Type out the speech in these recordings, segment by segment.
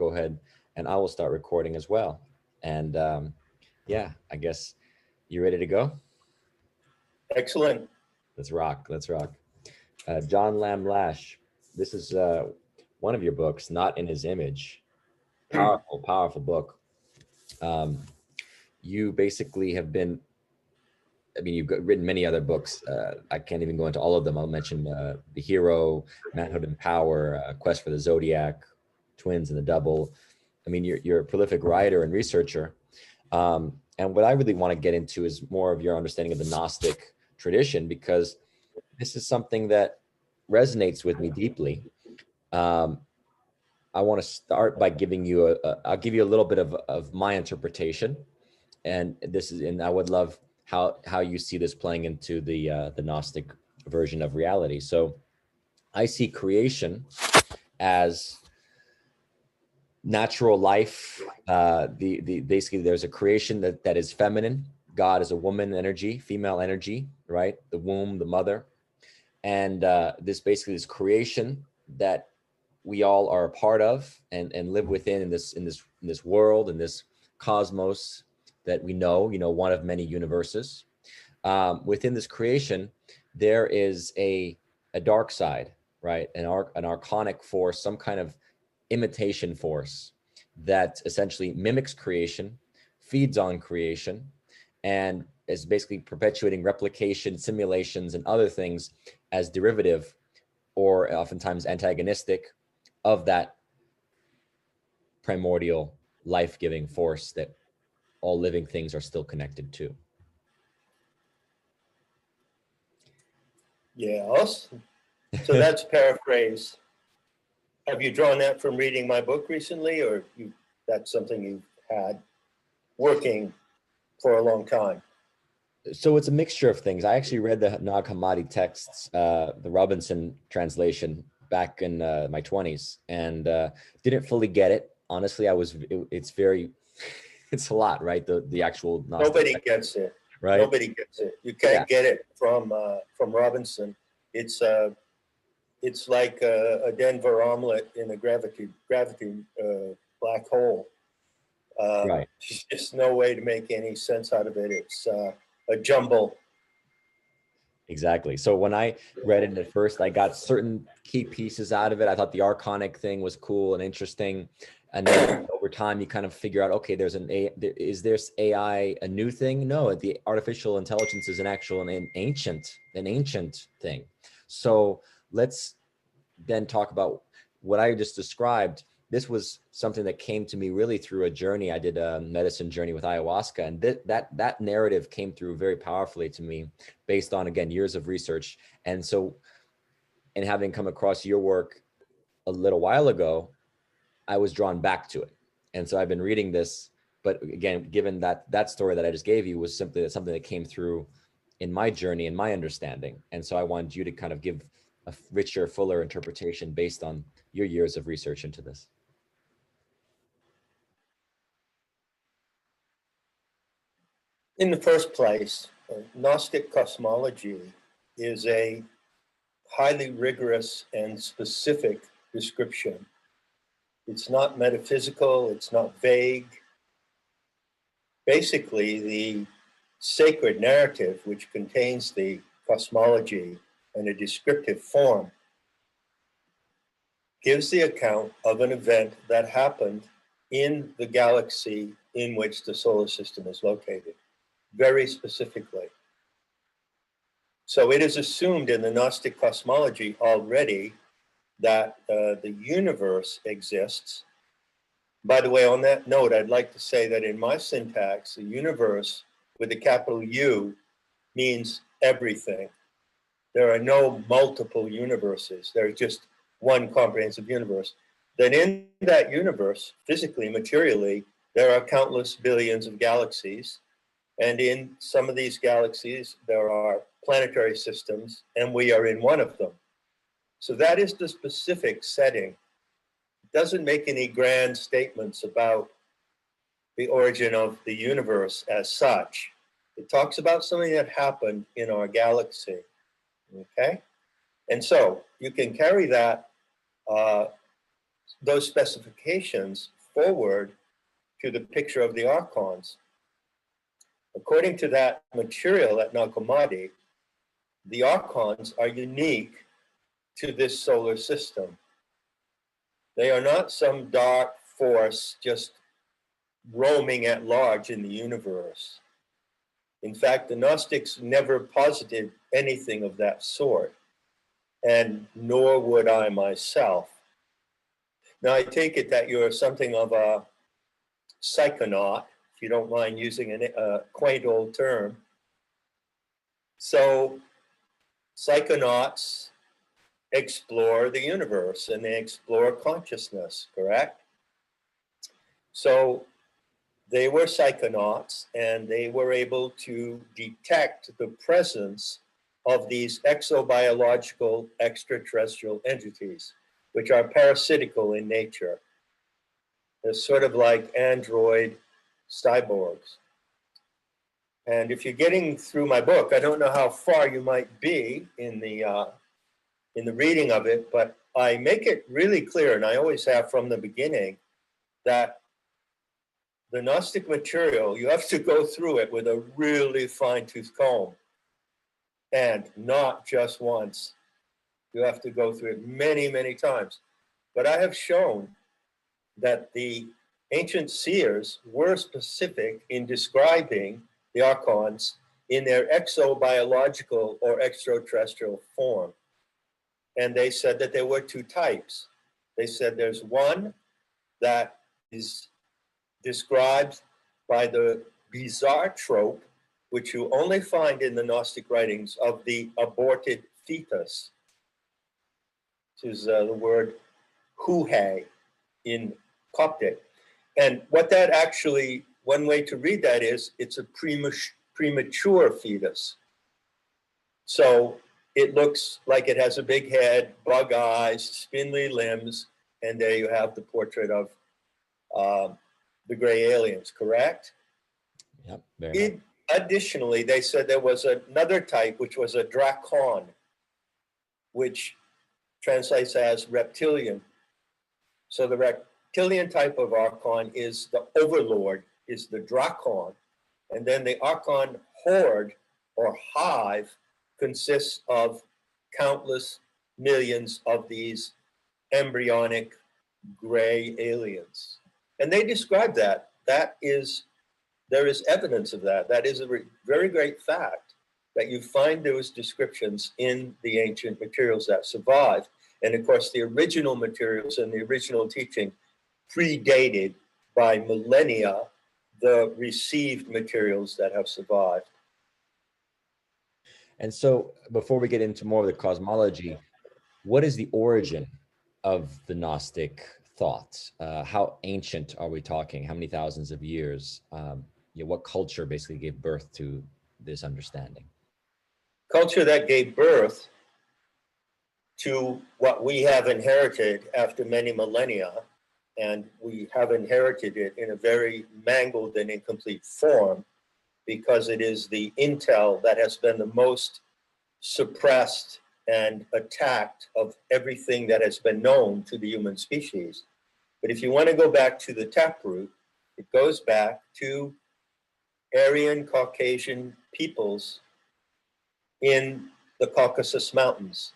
go ahead and I will start recording as well. And yeah, I guess you ready to go? Excellent. Let's rock. Let's rock. John Lamb Lash. This is one of your books, Not in His Image. Powerful, powerful book. You basically have been, I mean, you've written many other books. I can't even go into all of them. I'll mention The Hero, Manhood and Power, Quest for the Zodiac, Twins and the Double. I mean, you're a prolific writer and researcher. And what I really want to get into is more of your understanding of the Gnostic tradition, because this is something that resonates with me deeply. I want to start by giving you I'll give you a little bit of my interpretation. And I would love how you see this playing into the Gnostic version of reality. So I see creation as natural life. Basically there's a creation that is feminine. God is a woman energy, female energy, right? The womb, the mother. And this creation that we all are a part of and live within in this world, in this cosmos that we know, one of many universes. Within this creation, there is a dark side, right? An archonic force, some kind of imitation force that essentially mimics creation, feeds on creation, and is basically perpetuating replication, simulations, and other things as derivative or oftentimes antagonistic of that primordial life-giving force that all living things are still connected to. Yes. So that's paraphrase. Have you drawn that from reading my book recently, or that's something you've had working for a long time? So it's a mixture of things. I actually read the Nag Hammadi texts, the Robinson translation, back in my 20s, and didn't fully get it. Honestly, it's a lot, right? The actual Gnostic Nobody text, gets it. right? Nobody gets it. You can't get it from Robinson. It's like a Denver omelet in a gravity black hole. Right. There's just no way to make any sense out of it. It's a jumble. Exactly. So when I read it at first, I got certain key pieces out of it. I thought the archonic thing was cool and interesting. And then over time, you kind of figure out, okay, is this AI a new thing? No, the artificial intelligence is an ancient thing. So let's then talk about what I just described. This was something that came to me really through a journey. I did a medicine journey with ayahuasca, and that narrative came through very powerfully to me based on, again, years of research. And so, and having come across your work a little while ago, I was drawn back to it. And so I've been reading this, but again, given that story that I just gave you was simply something that came through in my journey and my understanding. And so I wanted you to kind of give a richer, fuller interpretation based on your years of research into this. In the first place, Gnostic cosmology is a highly rigorous and specific description. It's not metaphysical, it's not vague. Basically, the sacred narrative, which contains the cosmology in a descriptive form, gives the account of an event that happened in the galaxy in which the solar system is located, very specifically. So it is assumed in the Gnostic cosmology already that the universe exists. By the way, on that note, I'd like to say that in my syntax, the universe with a capital U means everything. There are no multiple universes. There's just one comprehensive universe. Then in that universe, physically, materially, there are countless billions of galaxies. And in some of these galaxies, there are planetary systems, and we are in one of them. So that is the specific setting. It doesn't make any grand statements about the origin of the universe as such. It talks about something that happened in our galaxy, okay? And so you can carry that those specifications forward to the picture of the Archons. According to that material at Nag Hammadi, the Archons are unique to this solar system. They are not some dark force just roaming at large in the universe. In fact, the Gnostics never posited anything of that sort, and nor would I myself. Now, I take it that you're something of a psychonaut, if you don't mind using a quaint old term. So, psychonauts explore the universe and they explore consciousness, correct? So, they were psychonauts and they were able to detect the presence of these exobiological extraterrestrial entities, which are parasitical in nature. They're sort of like android cyborgs. And if you're getting through my book, I don't know how far you might be in the reading of it, but I make it really clear, and I always have from the beginning, that the Gnostic material, you have to go through it with a really fine-tooth comb, and not just once. You have to go through it many, many times. But I have shown that the ancient seers were specific in describing the Archons in their exobiological or extraterrestrial form. And they said that there were two types. They said there's one that is described by the bizarre trope, which you only find in the Gnostic writings, of the aborted fetus, which is the word huhe in Coptic. And what that actually, one way to read that is, it's a premature fetus. So it looks like it has a big head, bug eyes, spindly limbs, and there you have the portrait of the gray aliens, correct? Yep, very much. Additionally, they said there was another type, which was a dracon, which translates as reptilian. So the reptilian type of Archon is the overlord, is the dracon. And then the Archon horde or hive consists of countless millions of these embryonic gray aliens. And they describe that. There is evidence of that. That is a very great fact, that you find those descriptions in the ancient materials that survive. And of course, the original materials and the original teaching predated by millennia the received materials that have survived. And so before we get into more of the cosmology, what is the origin of the Gnostic thoughts? How ancient are we talking? How many thousands of years? What culture basically gave birth to this understanding? Culture that gave birth to what we have inherited after many millennia, and we have inherited it in a very mangled and incomplete form, because it is the intel that has been the most suppressed and attacked of everything that has been known to the human species. But if you want to go back to the taproot, it goes back to Aryan Caucasian peoples in the Caucasus Mountains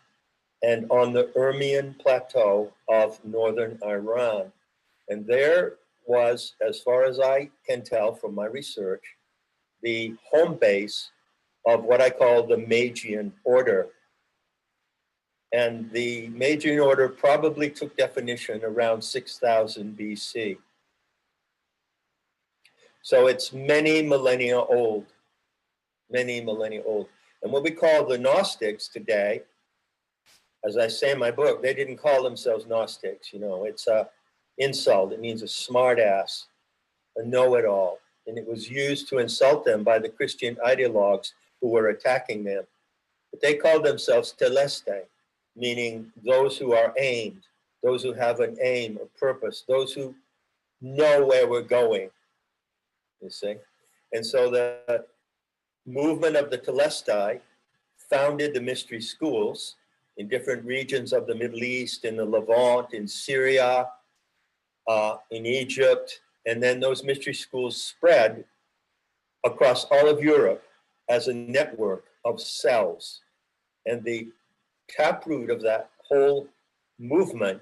and on the Urmian Plateau of northern Iran. And there was, as far as I can tell from my research, the home base of what I call the Magian order. And the Magian order probably took definition around 6000 BC. So it's many millennia old, many millennia old. And what we call the Gnostics today, as I say in my book, they didn't call themselves Gnostics. It's a insult. It means a smart ass, a know-it-all. And it was used to insult them by the Christian ideologues who were attacking them. But they called themselves teleste, meaning those who are aimed, those who have an aim, a purpose, those who know where we're going, you see. And so the movement of the telesti founded the mystery schools in different regions of the Middle East, in the Levant, in Syria, in Egypt, and then those mystery schools spread across all of Europe as a network of cells. And the taproot of that whole movement,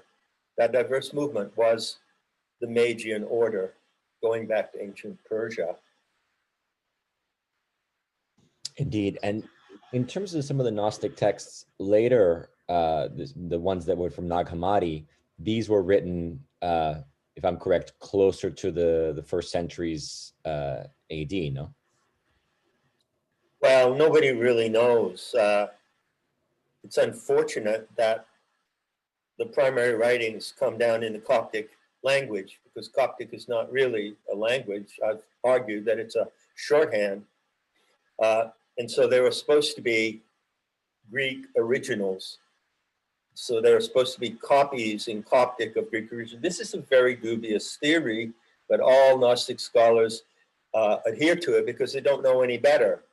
that diverse movement, was the Magian order, going back to ancient Persia. Indeed. And in terms of some of the Gnostic texts later, the ones that were from Nag Hammadi, these were written, if I'm correct, closer to the first centuries AD, no? Well, nobody really knows. It's unfortunate that the primary writings come down in the Coptic language, because Coptic is not really a language. I've argued that it's a shorthand. And so they were supposed to be Greek originals. So there are supposed to be copies in Coptic of Greek originals. This is a very dubious theory, but all Gnostic scholars adhere to it because they don't know any better.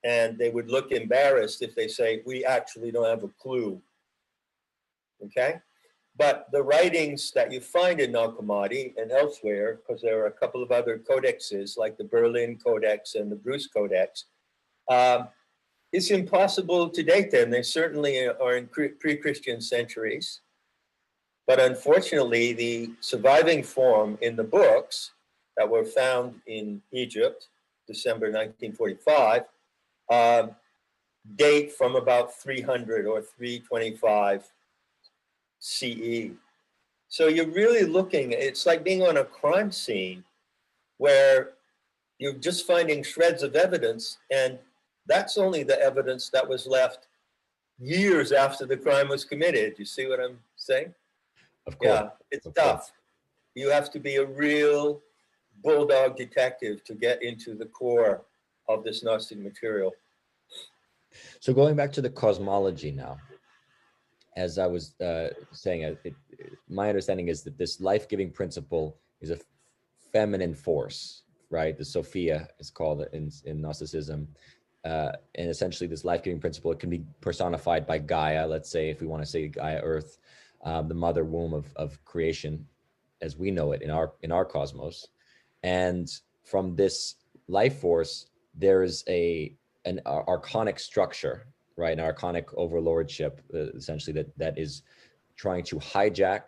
And they would look embarrassed if they say, we actually don't have a clue. Okay? But the writings that you find in Nag Hammadi and elsewhere, because there are a couple of other codexes like the Berlin Codex and the Bruce Codex, it's impossible to date them. They certainly are in pre-Christian centuries. But unfortunately, the surviving form in the books that were found in Egypt, December 1945, date from about 300 or 325 CE. So you're really looking, it's like being on a crime scene where you're just finding shreds of evidence, and that's only the evidence that was left years after the crime was committed. You see what I'm saying? Of course. Yeah, it's tough. You have to be a real bulldog detective to get into the core of this Gnostic material. So going back to the cosmology now, as I was saying, my understanding is that this life-giving principle is a feminine force, right? The Sophia is called in Gnosticism. And essentially this life-giving principle, it can be personified by Gaia, let's say, if we want to say Gaia Earth, the mother womb of creation as we know it in our cosmos. And from this life force, there is an archonic structure, right? An archonic overlordship, essentially, that is trying to hijack,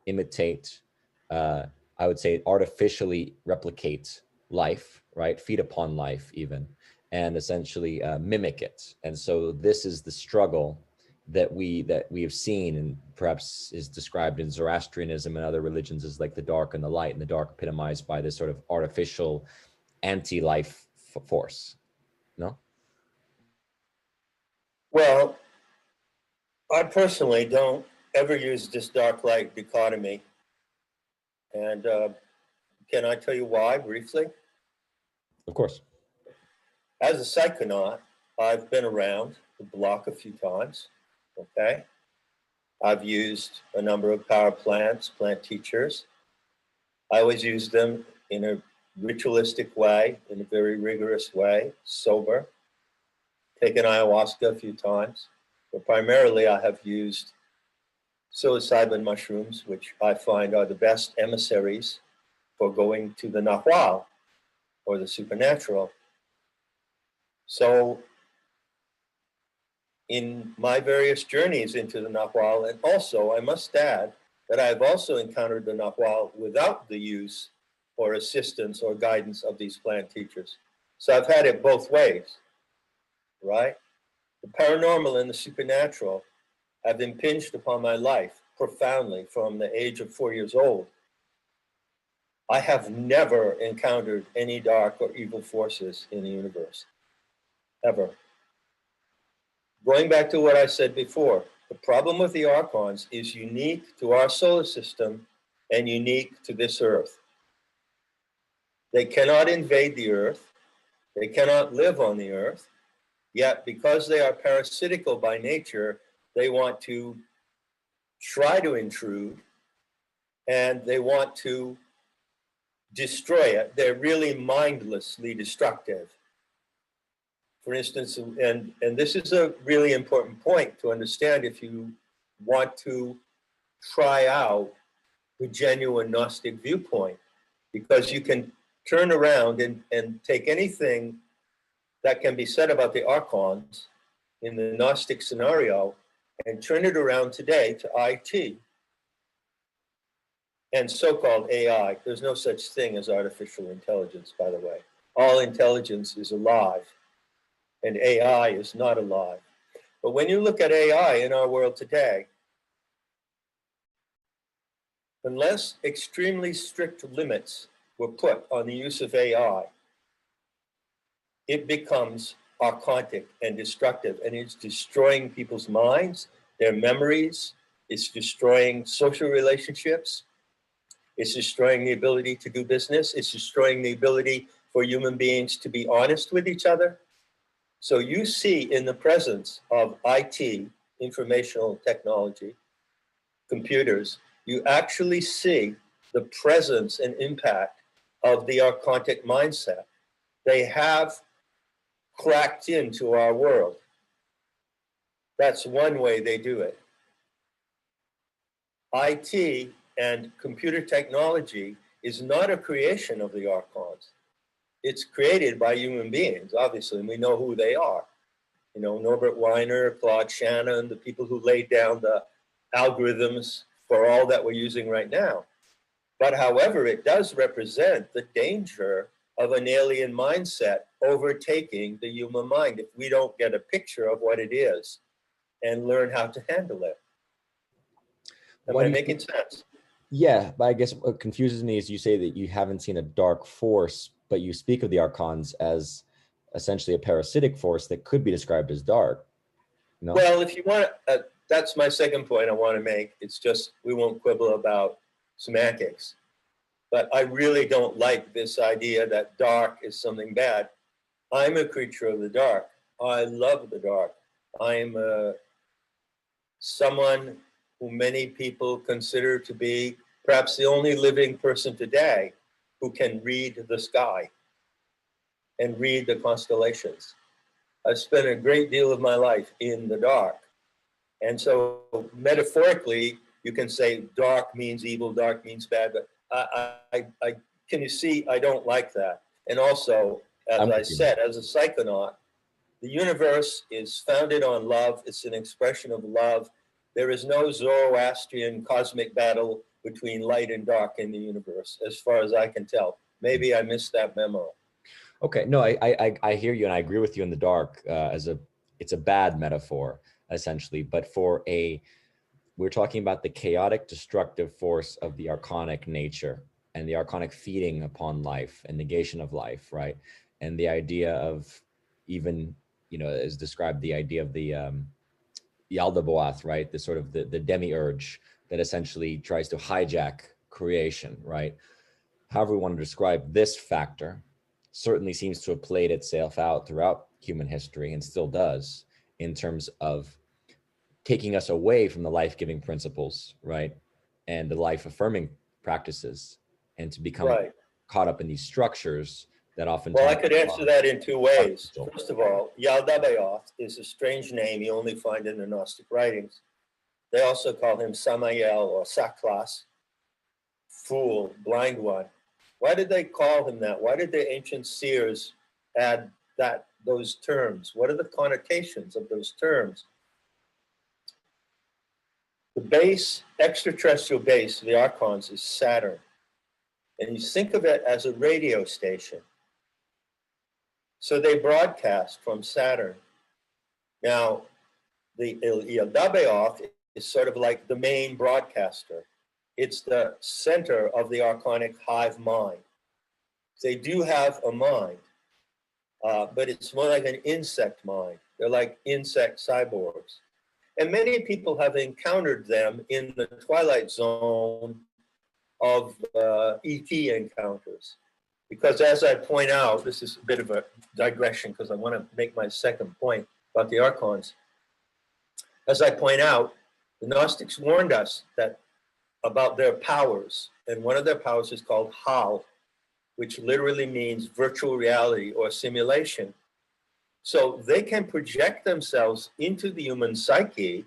imitate, I would say artificially replicate life, right? Feed upon life even, and essentially mimic it. And so this is the struggle that we have seen, and perhaps is described in Zoroastrianism and other religions as like the dark and the light, and the dark epitomized by this sort of artificial anti-life force. No? Well, I personally don't ever use this dark light dichotomy. And can I tell you why briefly? Of course. As a psychonaut, I've been around the block a few times, okay? I've used a number of power plants, plant teachers. I always use them in a ritualistic way, in a very rigorous way, sober. Taken ayahuasca a few times, but primarily I have used psilocybin mushrooms, which I find are the best emissaries for going to the Nahual or the supernatural. So in my various journeys into the Nahual, and also I must add that I've also encountered the Nahual without the use or assistance or guidance of these plant teachers. So I've had it both ways, right? The paranormal and the supernatural have impinged upon my life profoundly from the age of 4 years old. I have never encountered any dark or evil forces in the universe, ever. Going back to what I said before, the problem with the Archons is unique to our solar system and unique to this Earth. They cannot invade the Earth. They cannot live on the Earth. Yet, because they are parasitical by nature, they want to try to intrude and they want to destroy it. They're really mindlessly destructive. For instance, and this is a really important point to understand if you want to try out the genuine Gnostic viewpoint, because you can turn around and take anything that can be said about the Archons in the Gnostic scenario and turn it around today to IT and so-called AI. There's no such thing as artificial intelligence, by the way. All intelligence is alive, and AI is not alive. But when you look at AI in our world today, unless extremely strict limits were put on the use of AI, it becomes archontic and destructive, and it's destroying people's minds, their memories, it's destroying social relationships, it's destroying the ability to do business, it's destroying the ability for human beings to be honest with each other. So you see in the presence of IT, informational technology, computers, you actually see the presence and impact of the archontic mindset. They have cracked into our world. That's one way they do it. IT and computer technology is not a creation of the Archons. It's created by human beings, obviously, and we know who they are. You know, Norbert Weiner, Claude Shannon, the people who laid down the algorithms for all that we're using right now. But however, it does represent the danger of an alien mindset overtaking the human mind if we don't get a picture of what it is and learn how to handle it. Am I making sense? Yeah, but I guess what confuses me is you say that you haven't seen a dark force, but you speak of the Archons as essentially a parasitic force that could be described as dark. No? Well, if you want to, that's my second point I want to make. It's just we won't quibble about semantics. But I really don't like this idea that dark is something bad. I'm a creature of the dark. I love the dark. I'm someone who many people consider to be perhaps the only living person today who can read the sky and read the constellations. I've spent a great deal of my life in the dark. And so metaphorically, you can say dark means evil, dark means bad, but can you see, I don't like that. And also, as I said, as a psychonaut, the universe is founded on love. It's an expression of love. There is no Zoroastrian cosmic battle between light and dark in the universe, as far as I can tell. Maybe I missed that memo. Okay, no, I hear you, and I agree with you in the dark. It's a bad metaphor essentially, but we're talking about the chaotic, destructive force of the archonic nature and the archonic feeding upon life and negation of life, right? And the idea of even, as described, the idea of the Yaldabaoth, right? The sort of the demiurge that essentially tries to hijack creation, right? However we want to describe this factor, certainly seems to have played itself out throughout human history and still does in terms of taking us away from the life-giving principles, right? And the life-affirming practices, and to become caught up in these structures that often. Well, I could answer that in two ways. First of all, Yaldabaoth is a strange name you only find in the Gnostic writings. They also call him Samael or Saklas, fool, blind one. Why did they call him that? Why did the ancient seers add those terms? What are the connotations of those terms? The base, extraterrestrial base of the Archons is Saturn. And you think of it as a radio station. So they broadcast from Saturn. Now, the Yaldabaoth is sort of like the main broadcaster. It's the center of the archonic hive mind. They do have a mind, but it's more like an insect mind. They're like insect cyborgs. And many people have encountered them in the twilight zone of ET encounters. Because as I point out, this is a bit of a digression because I want to make my second point about the Archons. As I point out, the Gnostics warned us about their powers. And one of their powers is called Hal, which literally means virtual reality or simulation. So they can project themselves into the human psyche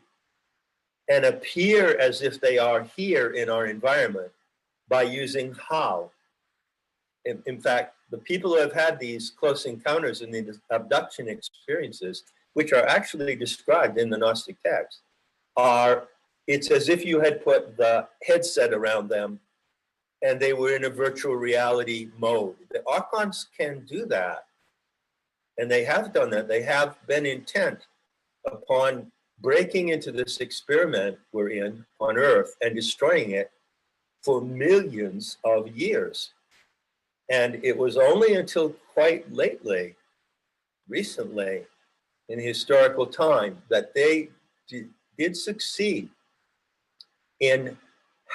and appear as if they are here in our environment. by using how. In fact, the people who have had these close encounters and these abduction experiences, which are actually described in the Gnostic text, it's as if you had put the headset around them and they were in a virtual reality mode. The Archons can do that, and they have done that. They have been intent upon breaking into this experiment we're in on Earth and destroying it for millions of years. And it was only until quite lately, recently, in historical time, that they did succeed in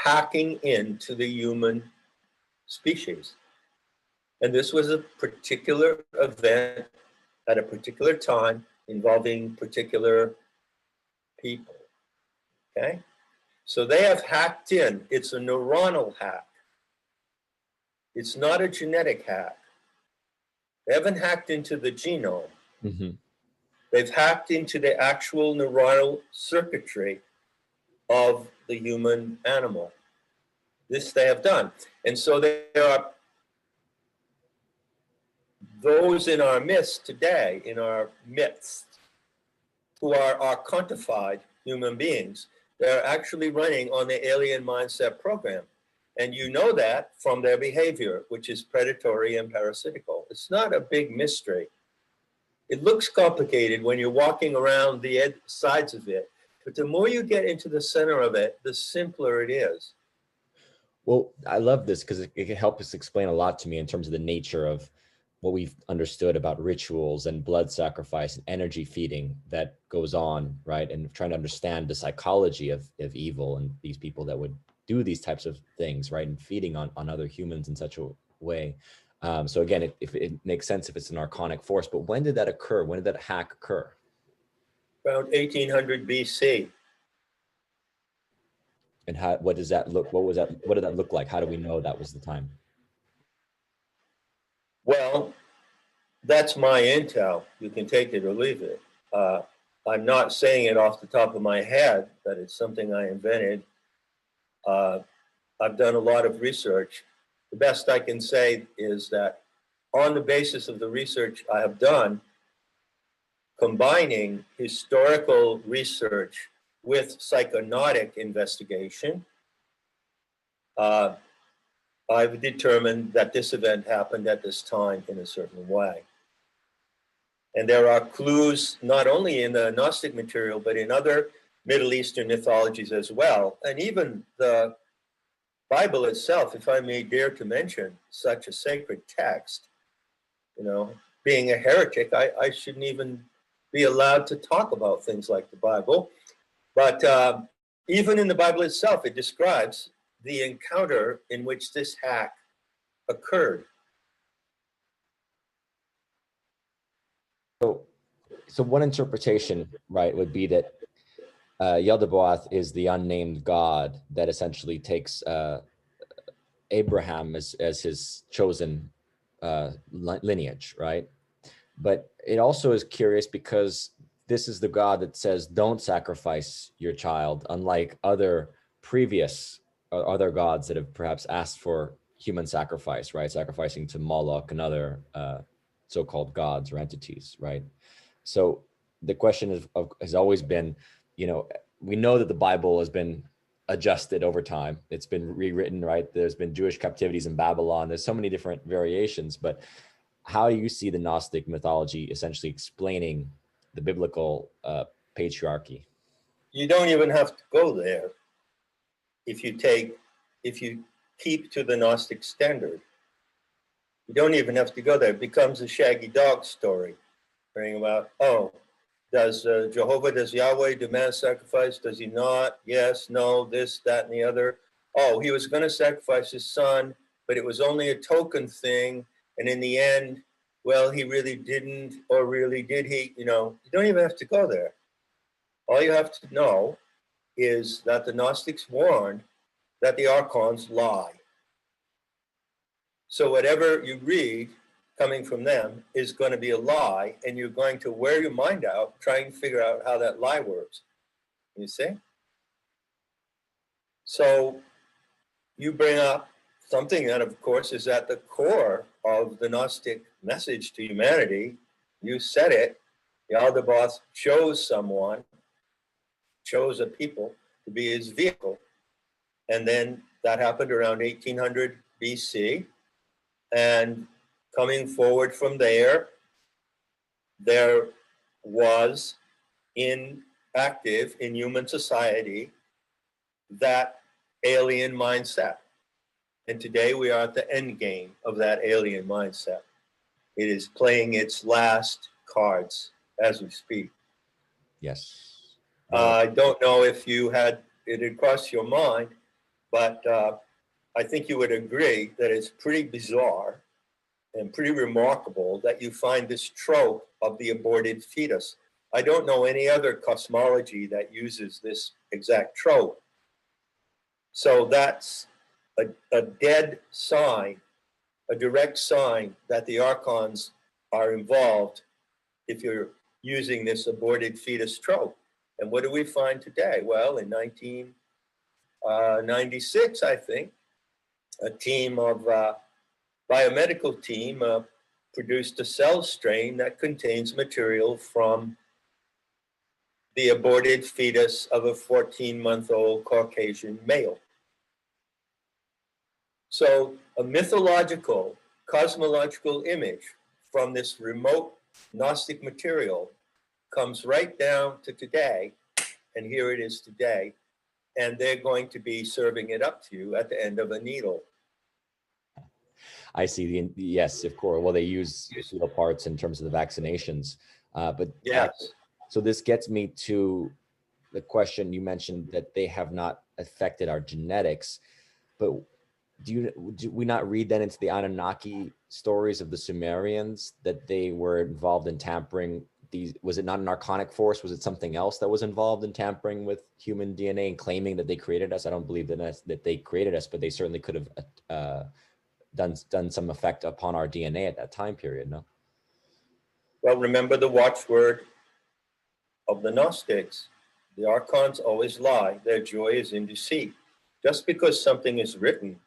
hacking into the human species. And this was a particular event at a particular time involving particular people. Okay? So they have hacked in. It's a neuronal hack. It's not a genetic hack. They haven't hacked into the genome. Mm-hmm. They've hacked into the actual neuronal circuitry of the human animal. This they have done. And so there are those in our midst today, in our midst, who are archontified human beings. They're actually running on the alien mindset program. And you know that from their behavior, which is predatory and parasitical. It's not a big mystery. It looks complicated when you're walking around the sides of it, but the more you get into the center of it, the simpler it is. Well, I love this because it can help us explain a lot to me in terms of the nature of what we've understood about rituals and blood sacrifice and energy feeding that goes on, right? And trying to understand the psychology of evil and these people that would do these types of things, right? And feeding on other humans in such a way. So again, if it makes sense if it's an archonic force, but when did that occur? When did that hack occur? Around 1800 BC. And what does that look? What did that look like? How do we know that was the time? Well, that's my intel. You can take it or leave it. I'm not saying it off the top of my head that it's something I invented. I've done a lot of research. The best I can say is that on the basis of the research I have done, combining historical research with psychonautic investigation, I've determined that this event happened at this time in a certain way. And there are clues not only in the Gnostic material, but in other Middle Eastern mythologies as well. And even the Bible itself, if I may dare to mention such a sacred text, you know, being a heretic, I shouldn't even be allowed to talk about things like the Bible. But even in the Bible itself, it describes the encounter in which this hack occurred. So one interpretation, right, would be that Yaldabaoth is the unnamed god that essentially takes Abraham as his chosen lineage, right? But it also is curious because this is the god that says, don't sacrifice your child, unlike other previous other gods that have perhaps asked for human sacrifice, right? Sacrificing to Moloch and other so-called gods or entities, right? So the question has always been, you know, we know that the Bible has been adjusted over time. It's been rewritten, right? There's been Jewish captivities in Babylon. There's so many different variations, but how do you see the Gnostic mythology essentially explaining the biblical patriarchy? You don't even have to go there if you keep to the Gnostic standard. You don't even have to go there. It becomes a shaggy dog story. Hearing about, oh, does Yahweh demand sacrifice? Does he not? Yes, no, this, that, and the other. Oh, he was going to sacrifice his son, but it was only a token thing. And in the end, well, he really didn't, or really did he? You know, you don't even have to go there. All you have to know is that the Gnostics warned that the Archons lie. So whatever you read coming from them is going to be a lie, and you're going to wear your mind out trying to figure out how that lie works. You see? So you bring up something that, of course, is at the core of the Gnostic message to humanity. You said it. Yaldabaoth chose someone, chose a people to be his vehicle. And then that happened around 1800 BC. And coming forward from there, there was active in human society that alien mindset. And today we are at the end game of that alien mindset. It is playing its last cards as we speak. Yes. I don't know if you had it across your mind, but I think you would agree that it's pretty bizarre and pretty remarkable that you find this trope of the aborted fetus. I don't know any other cosmology that uses this exact trope. So that's a dead sign, a direct sign that the Archons are involved if you're using this aborted fetus trope. And what do we find today? Well, in 1996, I think, a team of biomedical team produced a cell strain that contains material from the aborted fetus of a 14-month-old Caucasian male. So a mythological, cosmological image from this remote Gnostic material comes right down to today, and here it is today, and they're going to be serving it up to you at the end of a needle. I see yes, of course. Well, they use fetal parts in terms of the vaccinations, but yes. So this gets me to the question you mentioned that they have not affected our genetics, but do we not read then into the Anunnaki stories of the Sumerians that they were involved in tampering these? Was it not an archonic force? Was it something else that was involved in tampering with human DNA and claiming that they created us? I don't believe that they created us, but they certainly could have done some effect upon our DNA at that time period, no? Well, remember the watchword of the Gnostics. The Archons always lie. Their joy is in deceit. Just because something is written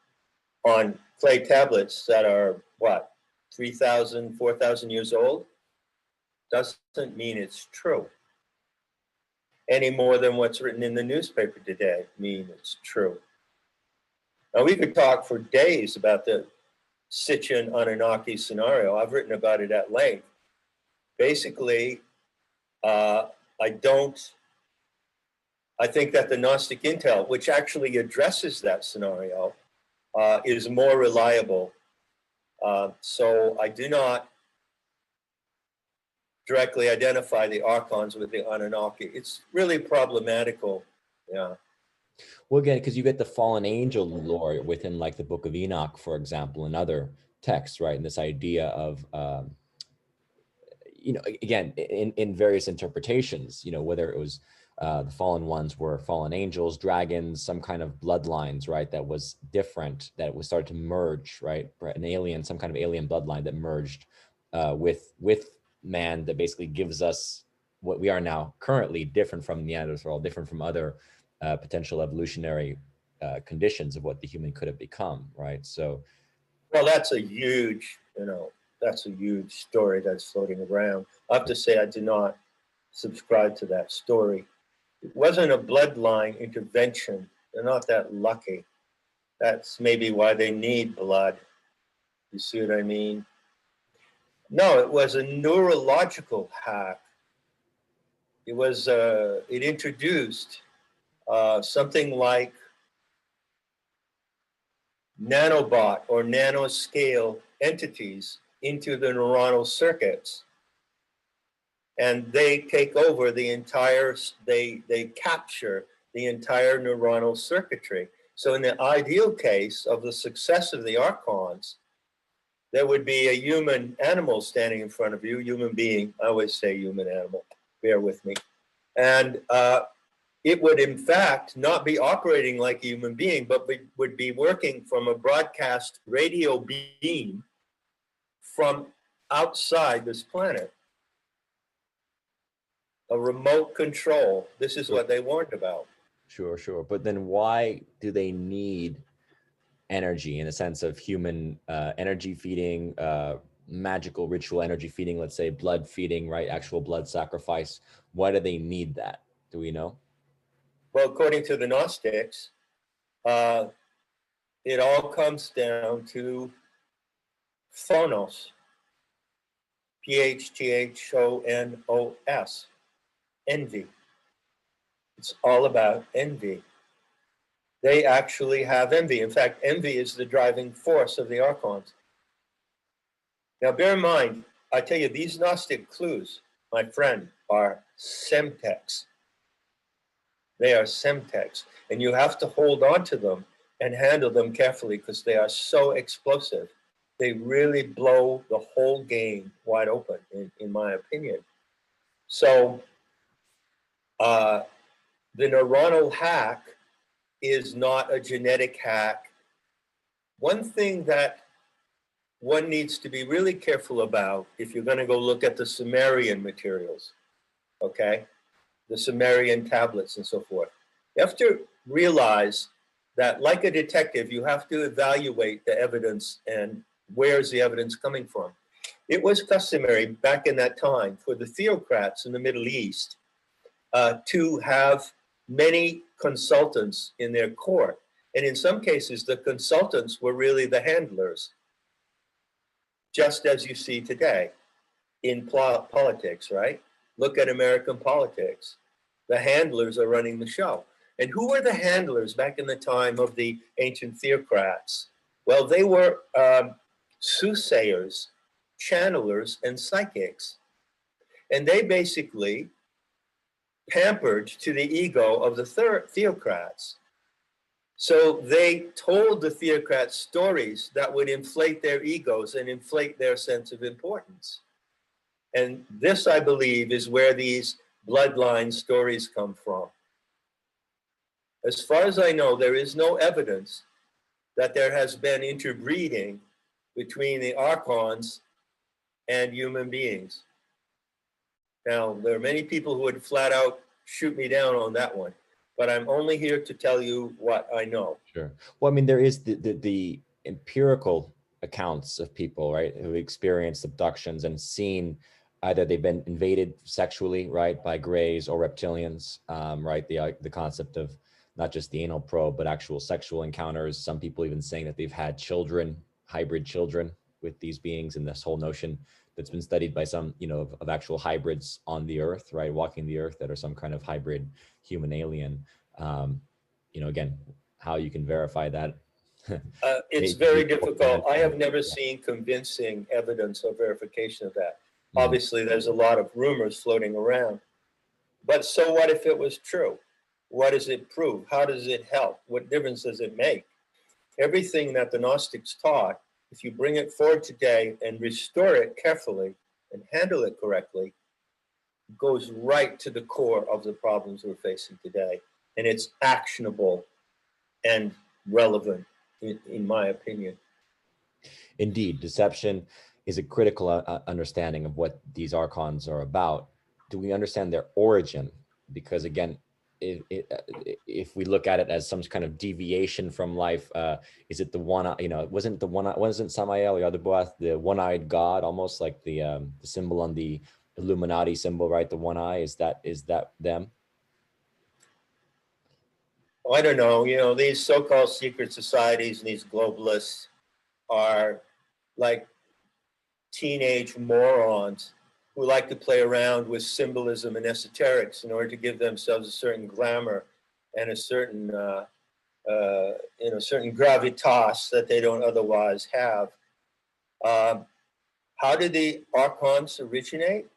on clay tablets that are, 3,000, 4,000 years old, doesn't mean it's true. Any more than what's written in the newspaper today mean it's true. Now, we could talk for days about the Sitchin Anunnaki scenario. I've written about it at length. Basically, I think that the Gnostic intel, which actually addresses that scenario, is more reliable. So I do not directly identify the Archons with the Anunnaki. It's really problematical. Yeah. Well, again, because you get the fallen angel lore within, like, the Book of Enoch, for example, and other texts, right? And this idea of, again, in various interpretations, whether it was the fallen ones were fallen angels, dragons, some kind of bloodlines, right? That was different, that was started to merge, right? An alien, some kind of alien bloodline that merged with man, that basically gives us what we are now currently, different from Neanderthal, different from other potential evolutionary conditions of what the human could have become, right? So, well, that's a huge story that's floating around. I have to say, I do not subscribe to that story. It wasn't a bloodline intervention. They're not that lucky. That's maybe why they need blood. You see what I mean? No, it was a neurological hack. It introduced something like nanobot or nanoscale entities into the neuronal circuits. And they take over the entire, they capture the entire neuronal circuitry. So in the ideal case of the success of the Archons, there would be a human animal standing in front of you, human being. I always say human animal, bear with me. And it would, in fact, not be operating like a human being, but would be working from a broadcast radio beam from outside this planet. A remote control. This is what they warned about. Sure. But then why do they need energy in the sense of human energy feeding, magical ritual energy feeding, let's say blood feeding, right? Actual blood sacrifice. Why do they need that? Do we know? Well, according to the Gnostics, uh, it all comes down to phonos, Phthhonos, envy. It's all about envy. They actually have envy. In fact, envy is the driving force of the Archons. Now, bear in mind, I tell you, these Gnostic clues, my friend, are semtex. They are semtex, and you have to hold on to them and handle them carefully because they are so explosive. They really blow the whole game wide open, in my opinion. So the neuronal hack is not a genetic hack. One thing that one needs to be really careful about if you're going to go look at the Sumerian materials, okay, the Sumerian tablets and so forth, you have to realize that, like a detective, you have to evaluate the evidence and where's the evidence coming from. It was customary back in that time for the theocrats in the Middle East to have many consultants in their court. And in some cases, the consultants were really the handlers, just as you see today in politics, right? Look at American politics. The handlers are running the show. And who were the handlers back in the time of the ancient theocrats? Well, they were soothsayers, channelers, and psychics. And they basically pampered to the ego of the theocrats. So they told the theocrats stories that would inflate their egos and inflate their sense of importance. And this, I believe, is where these bloodline stories come from. As far as I know, there is no evidence that there has been interbreeding between the Archons and human beings. Now, there are many people who would flat out shoot me down on that one, but I'm only here to tell you what I know. Sure. Well, I mean, there is the empirical accounts of people, right, who experienced abductions and seen either they've been invaded sexually, right, by greys or reptilians, right? The concept of not just the anal probe, but actual sexual encounters. Some people even saying that they've had children, hybrid children with these beings, and this whole notion that's been studied by some, you know, of actual hybrids on the earth, right, walking the earth that are some kind of hybrid human alien. You know, again, how you can verify that. It's very difficult. I have never seen convincing evidence or verification of that. Obviously, there's a lot of rumors floating around. But so what if it was true? What does it prove? How does it help? What difference does it make? Everything that the Gnostics taught, if you bring it forward today and restore it carefully and handle it correctly, goes right to the core of the problems we're facing today. And it's actionable and relevant, in my opinion. Indeed, deception is a critical understanding of what these archons are about. Do we understand their origin? Because again, if we look at it as some kind of deviation from life, is it the one? You know, wasn't Samael or Yadubwath the one-eyed god, almost like the symbol on the Illuminati symbol, right? The one eye. Is that them? I don't know. You know, these so-called secret societies and these globalists are like teenage morons who like to play around with symbolism and esoterics in order to give themselves a certain glamour and a certain, certain gravitas that they don't otherwise have. How did the Archons originate?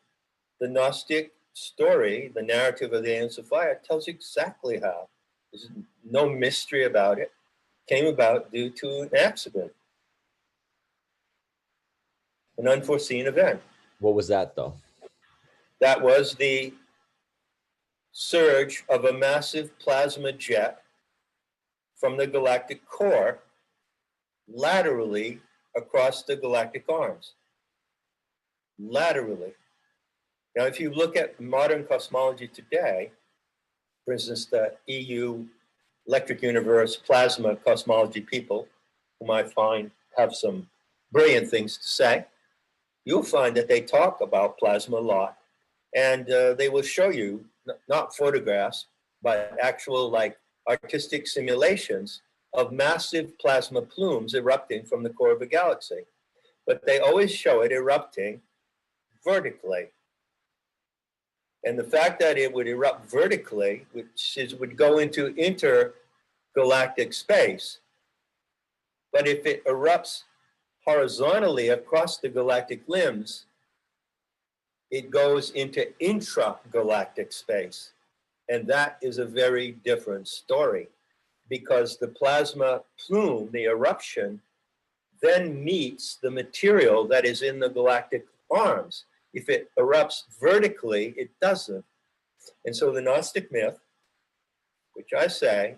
The Gnostic story, the narrative of the Anne Sophia, tells exactly how. There's no mystery about it. It came about due to an accident, an unforeseen event. What was that though? That was the surge of a massive plasma jet from the galactic core laterally across the galactic arms. Laterally. Now, if you look at modern cosmology today, for instance, the EU electric universe plasma cosmology people, whom I find have some brilliant things to say, you'll find that they talk about plasma a lot. And they will show you, not photographs, but actual like artistic simulations of massive plasma plumes erupting from the core of a galaxy. But they always show it erupting vertically. And the fact that it would erupt vertically, which is, would go into intergalactic space, but if it erupts horizontally across the galactic limbs, it goes into intragalactic space. And that is a very different story, because the plasma plume, the eruption, then meets the material that is in the galactic arms. If it erupts vertically, it doesn't. And so the Gnostic myth, which I say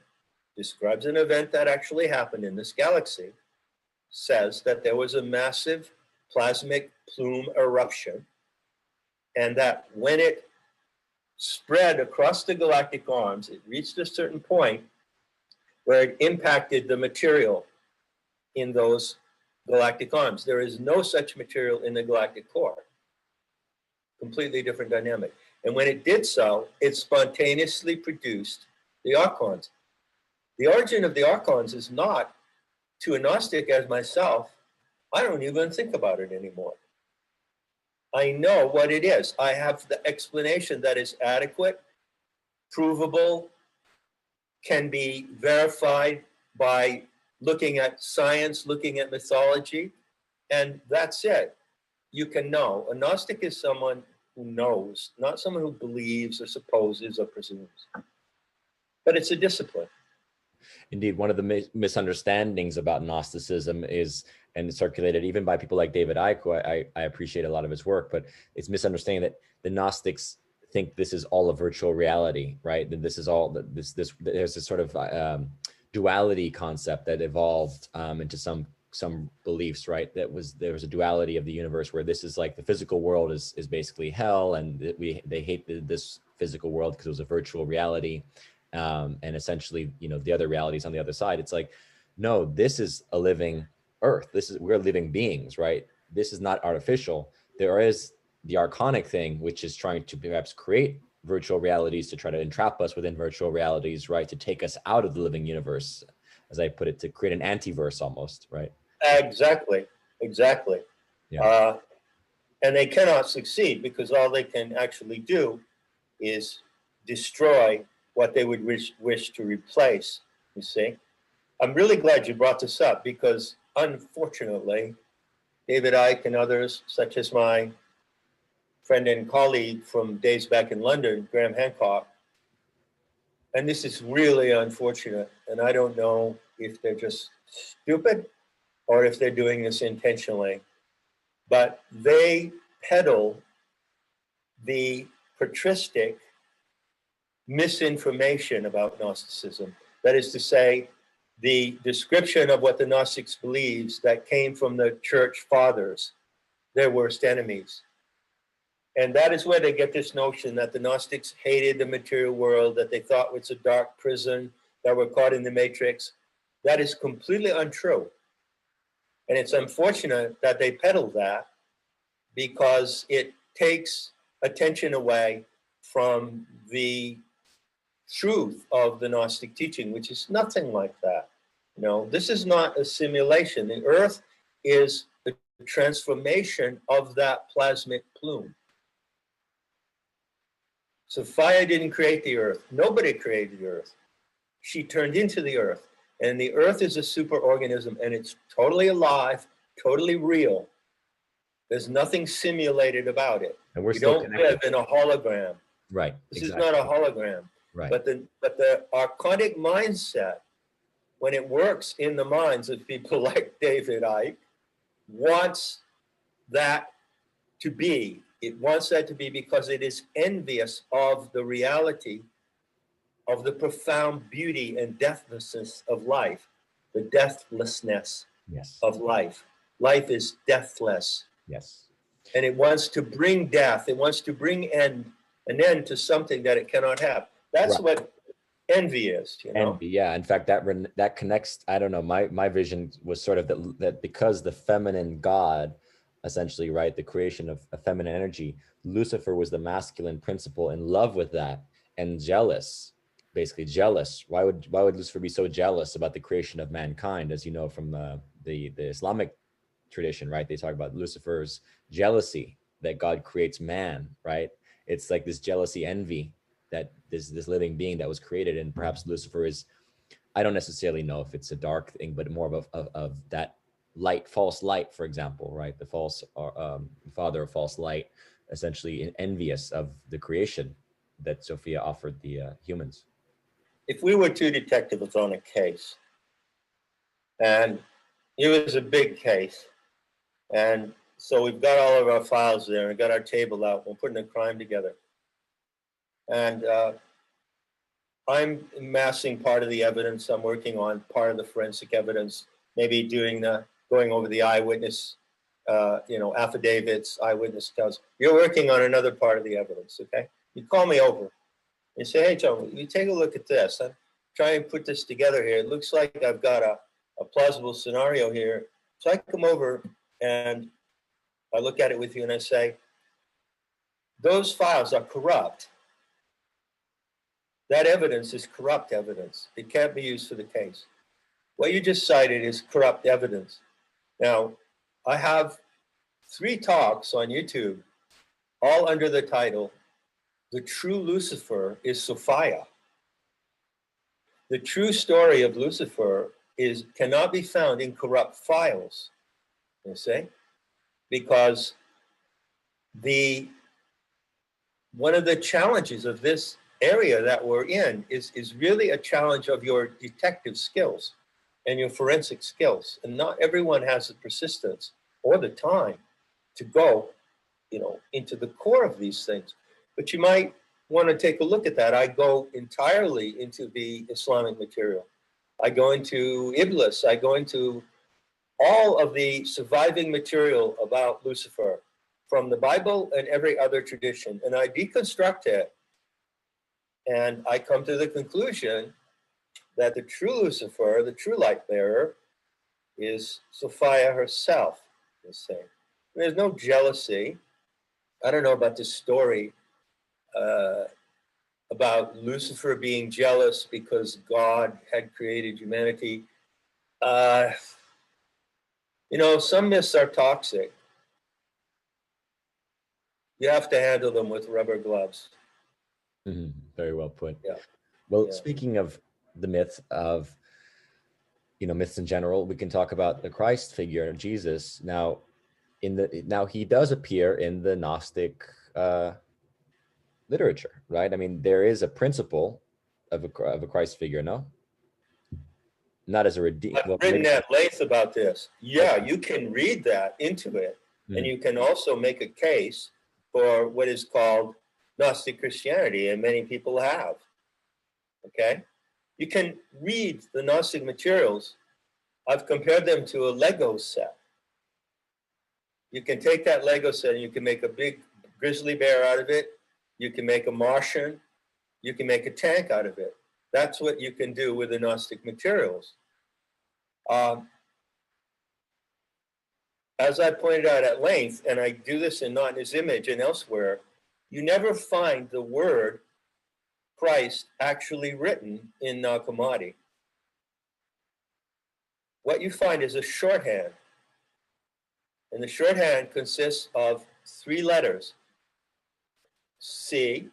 describes an event that actually happened in this galaxy, says that there was a massive plasmic plume eruption, and that when it spread across the galactic arms, it reached a certain point where it impacted the material in those galactic arms. There is no such material in the galactic core. Completely different dynamic. And when it did so, it spontaneously produced the Archons. The origin of the Archons is not, to a Gnostic as myself, I don't even think about it anymore. I know what it is. I have the explanation that is adequate, provable, can be verified by looking at science, looking at mythology, and that's it. You can know. A Gnostic is someone who knows, not someone who believes or supposes or presumes. But it's a discipline. Indeed, one of the misunderstandings about Gnosticism is, and it's circulated even by people like David Icke, who I appreciate a lot of his work, but it's misunderstanding that the Gnostics think this is all a virtual reality, right? That this is all, there's this sort of duality concept that evolved into some beliefs, right? There was a duality of the universe where this is like the physical world is basically hell, and they hate this physical world because it was a virtual reality. And essentially, you know, the other realities on the other side. It's like, no, this is a living earth. We're living beings, right? This is not artificial. There is the archonic thing, which is trying to perhaps create virtual realities to try to entrap us within virtual realities, right? To take us out of the living universe, as I put it, to create an antiverse almost, right? Exactly. Yeah. And they cannot succeed because all they can actually do is destroy what they would wish to replace, you see. I'm really glad you brought this up because, unfortunately, David Icke and others, such as my friend and colleague from days back in London, Graham Hancock, and this is really unfortunate, and I don't know if they're just stupid or if they're doing this intentionally, but they peddle the patristic misinformation about Gnosticism. That is to say, the description of what the Gnostics believes that came from the church fathers, their worst enemies. And that is where they get this notion that the Gnostics hated the material world, that they thought was a dark prison, that were caught in the matrix. That is completely untrue. And it's unfortunate that they peddle that because it takes attention away from the truth of the Gnostic teaching, which is nothing like that. You know, this is not a simulation. The earth is the transformation of that plasmic plume. Sophia didn't create the earth. Nobody created the earth. She turned into the earth. And the earth is a superorganism, and it's totally alive, totally real. There's nothing simulated about it. And we're you still don't live in a hologram. Right. This is not a hologram. Right. But the archonic mindset, when it works in the minds of people like David Icke, wants that to be. It wants that to be because it is envious of the reality of the profound beauty and deathlessness of life, the deathlessness of life. Life is deathless. Yes. And it wants to bring death. It wants to bring an end to something that it cannot have. That's what envy is, you know? Envy, yeah. In fact, that connects. I don't know. My vision was sort of that because the feminine god, essentially, right, the creation of a feminine energy. Lucifer was the masculine principle, in love with that and jealous, basically jealous. Why would Lucifer be so jealous about the creation of mankind? As you know from the Islamic tradition, right? They talk about Lucifer's jealousy that God creates man, right? It's like this jealousy, envy that this living being that was created, and perhaps Lucifer is, I don't necessarily know if it's a dark thing, but more of that light, false light, for example, right? The false father of false light, essentially envious of the creation that Sophia offered the humans. If we were two detectives on a case, and it was a big case, and so we've got all of our files there, and got our table out, we're putting a crime together. And I'm amassing part of the evidence. I'm working on part of the forensic evidence, maybe going over the eyewitness, affidavits, eyewitness accounts. You're working on another part of the evidence, okay? You call me over. You say, hey, John, you take a look at this. I'm trying to put this together here. It looks like I've got a plausible scenario here. So I come over and I look at it with you and I say, those files are corrupt. That evidence is corrupt evidence. It can't be used for the case. What you just cited is corrupt evidence. Now, I have 3 talks on YouTube, all under the title, The True Lucifer is Sophia. The true story of Lucifer cannot be found in corrupt files, you see, because one of the challenges of this area that we're in is really a challenge of your detective skills and your forensic skills. And not everyone has the persistence or the time to go, into the core of these things. But you might want to take a look at that. I go entirely into the Islamic material. I go into Iblis. I go into all of the surviving material about Lucifer from the Bible and every other tradition. And I deconstruct it. And I come to the conclusion that the true Lucifer, the true light bearer, is Sophia herself. There's no jealousy. I don't know about this story about Lucifer being jealous because God had created humanity. Some myths are toxic. You have to handle them with rubber gloves. Mm-hmm. Very well put. Yeah. Well, speaking of the myth of, myths in general, we can talk about the Christ figure, Jesus. Now, he does appear in the Gnostic literature, right? I mean, there is a principle of a Christ figure, no? Not as a redeemer. I've written at length about this. Yeah, you can read that into it, and you can also make a case for what is called Gnostic Christianity, and many people have. Okay? You can read the Gnostic materials. I've compared them to a Lego set. You can take that Lego set and you can make a big grizzly bear out of it. You can make a Martian. You can make a tank out of it. That's what you can do with the Gnostic materials. As I pointed out at length, and I do this in Not in His Image and elsewhere, you never find the word Christ actually written in Nag Hammadi. What you find is a shorthand. And the shorthand consists of 3 letters. CH,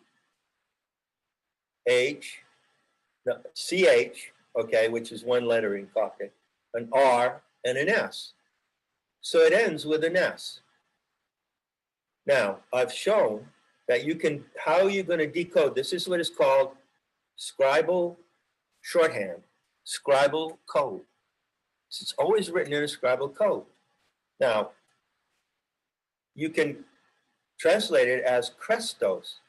okay, which is 1 letter in Coptic, an R, and an S. So it ends with an S. Now, I've shown that how you're going to decode, this is what is called scribal shorthand, scribal code. So it's always written in a scribal code. Now, you can translate it as Christos.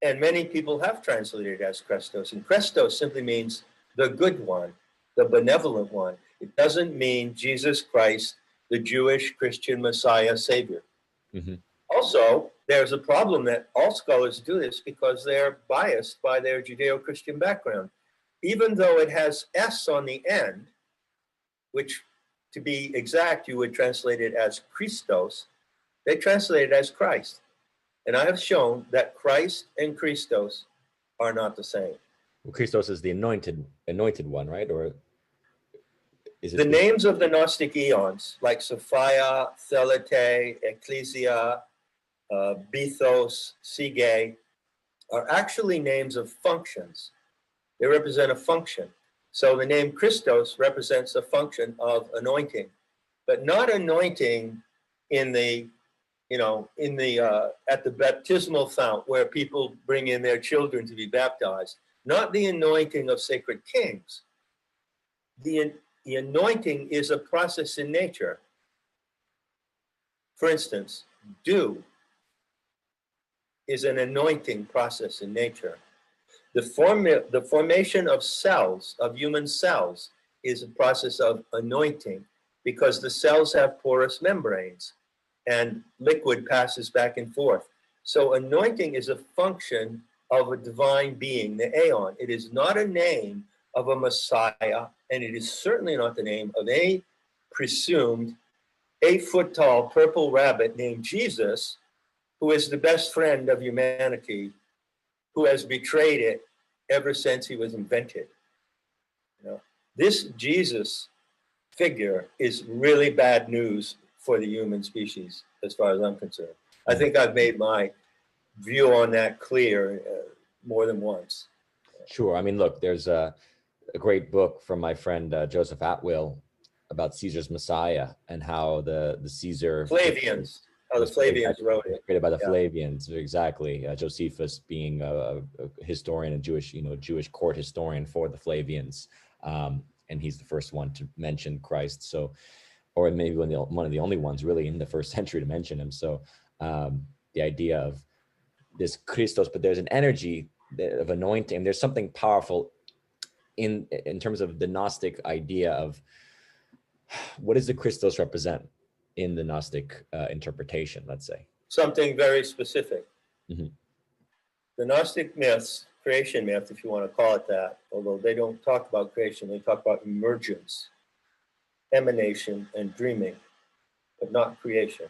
And many people have translated it as Christos. And Christos simply means the good one, the benevolent one. It doesn't mean Jesus Christ, the Jewish Christian Messiah Savior. Mm-hmm. Also, there's a problem that all scholars do this because they're biased by their Judeo-Christian background. Even though it has S on the end, which to be exact, you would translate it as Christos, they translate it as Christ. And I have shown that Christ and Christos are not the same. Well, Christos is the anointed one, right? Or is it the names of the Gnostic eons, like Sophia, Thelete, Ecclesia, Bethos, Sige, are actually names of functions. They represent a function. So the name Christos represents a function of anointing, but not anointing in the, at the baptismal fount where people bring in their children to be baptized, not the anointing of sacred kings. The anointing is a process in nature. For instance, dew is an anointing process in nature. The formation of cells, of human cells, is a process of anointing because the cells have porous membranes and liquid passes back and forth. So anointing is a function of a divine being, the Aeon. It is not a name of a Messiah, and it is certainly not the name of a presumed 8-foot-tall purple rabbit named Jesus, who is the best friend of humanity, who has betrayed it ever since he was invented. This Jesus figure is really bad news for the human species, as far as I'm concerned. I think I've made my view on that clear more than once. Sure. I mean, look, there's a great book from my friend Joseph Atwill about Caesar's Messiah and how the Caesar Flavians. Oh, the Flavians wrote it. Created by the Flavians, exactly. Josephus being a historian, a Jewish court historian for the Flavians, and he's the first one to mention Christ. So, or maybe one of the only ones really in the first century to mention him. So, the idea of this Christos, but there's an energy of anointing. There's something powerful in terms of the Gnostic idea of what does the Christos represent in the Gnostic interpretation, let's say? Something very specific. Mm-hmm. The Gnostic myths, creation myth, if you want to call it that, although they don't talk about creation, they talk about emergence, emanation, and dreaming, but not creation.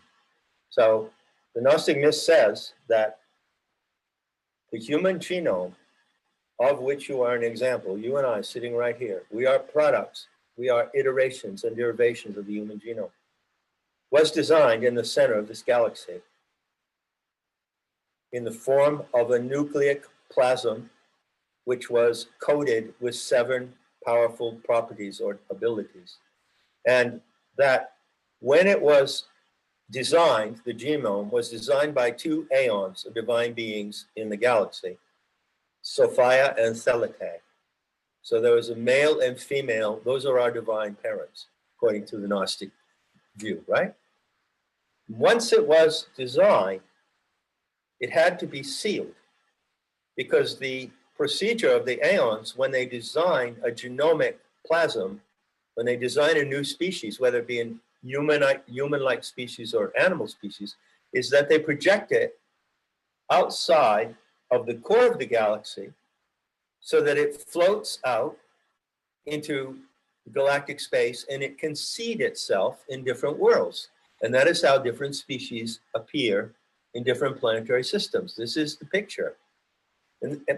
So the Gnostic myth says that the human genome, of which you are an example, you and I sitting right here, we are products, we are iterations and derivations of the human genome, was designed in the center of this galaxy in the form of a nucleic plasm, which was coated with 7 powerful properties or abilities. And that when it was designed, the genome was designed by 2 aeons of divine beings in the galaxy, Sophia and Thelete. So there was a male and female, those are our divine parents, according to the Gnostic view, right? Once it was designed, it had to be sealed because the procedure of the aeons, when they design a genomic plasm, when they design a new species, whether it be a human-like species or animal species, is that they project it outside of the core of the galaxy so that it floats out into galactic space and it can seed itself in different worlds. And that is how different species appear in different planetary systems. This is the picture.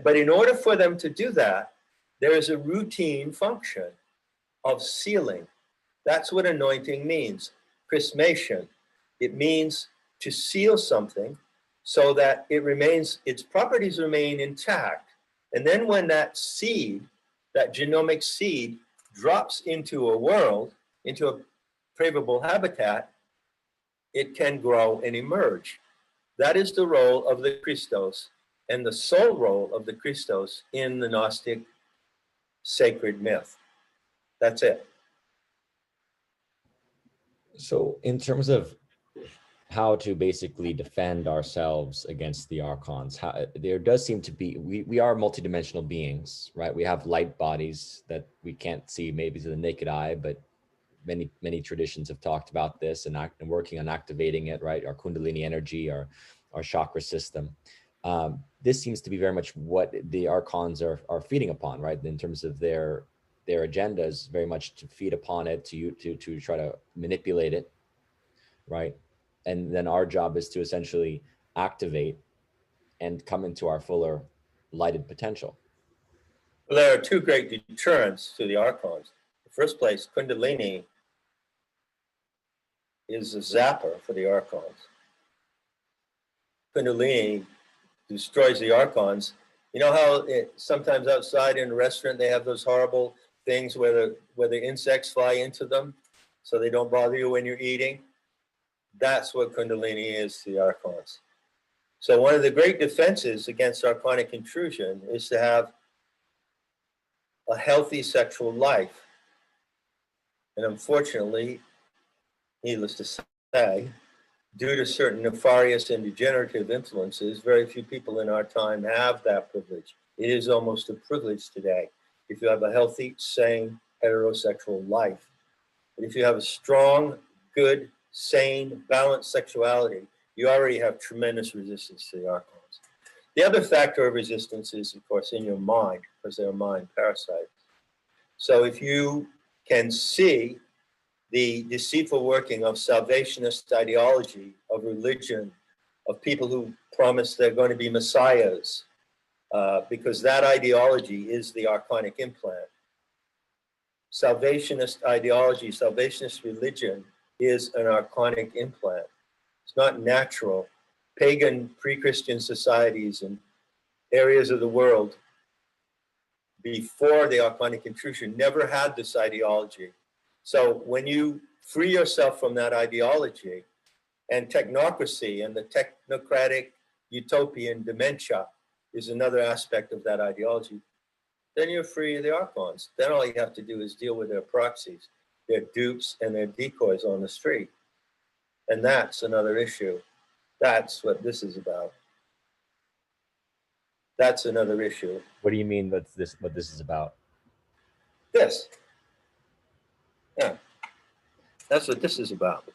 But in order for them to do that, there is a routine function of sealing. That's what anointing means. Chrismation. It means to seal something so that it remains, its properties remain intact. And then when that seed, that genomic seed, drops into a world, into a favorable habitat, it can grow and emerge. That is the role of the Christos and the sole role of the Christos in the Gnostic sacred myth. That's it. So in terms of how to basically defend ourselves against the Archons, there does seem to be, we are multidimensional beings, right? We have light bodies that we can't see maybe to the naked eye, but many traditions have talked about this and working on activating it, right? Our Kundalini energy, our chakra system. This seems to be very much what the Archons are feeding upon, right? In terms of their agendas, very much to feed upon it, to try to manipulate it, right? And then our job is to essentially activate and come into our fuller lighted potential. Well, there are two great deterrents to the Archons. In the first place, Kundalini is a zapper for the Archons. Kundalini destroys the Archons. You know how sometimes outside in a restaurant they have those horrible things where the insects fly into them so they don't bother you when you're eating? That's what Kundalini is to the Archons. So one of the great defenses against Archonic intrusion is to have a healthy sexual life. And unfortunately, needless to say, due to certain nefarious and degenerative influences, very few people in our time have that privilege. It is almost a privilege today if you have a healthy, sane, heterosexual life. But if you have a strong, good, sane, balanced sexuality, you already have tremendous resistance to the Archons. The other factor of resistance is, of course, in your mind, because they're mind parasites. So if you can see the deceitful working of salvationist ideology, of religion, of people who promise they're going to be messiahs, because that ideology is the Archonic implant. Salvationist ideology, salvationist religion is an Archonic implant. It's not natural. Pagan pre-Christian societies and areas of the world before the Archonic intrusion never had this ideology. So when you free yourself from that ideology, and technocracy and the technocratic utopian dementia is another aspect of that ideology, then you're free of the Archons. Then all you have to do is deal with their proxies, their dupes and their decoys on the street. And that's another issue. That's what this is about. That's another issue. What do you mean what this is about? This. Yeah. That's what this is about.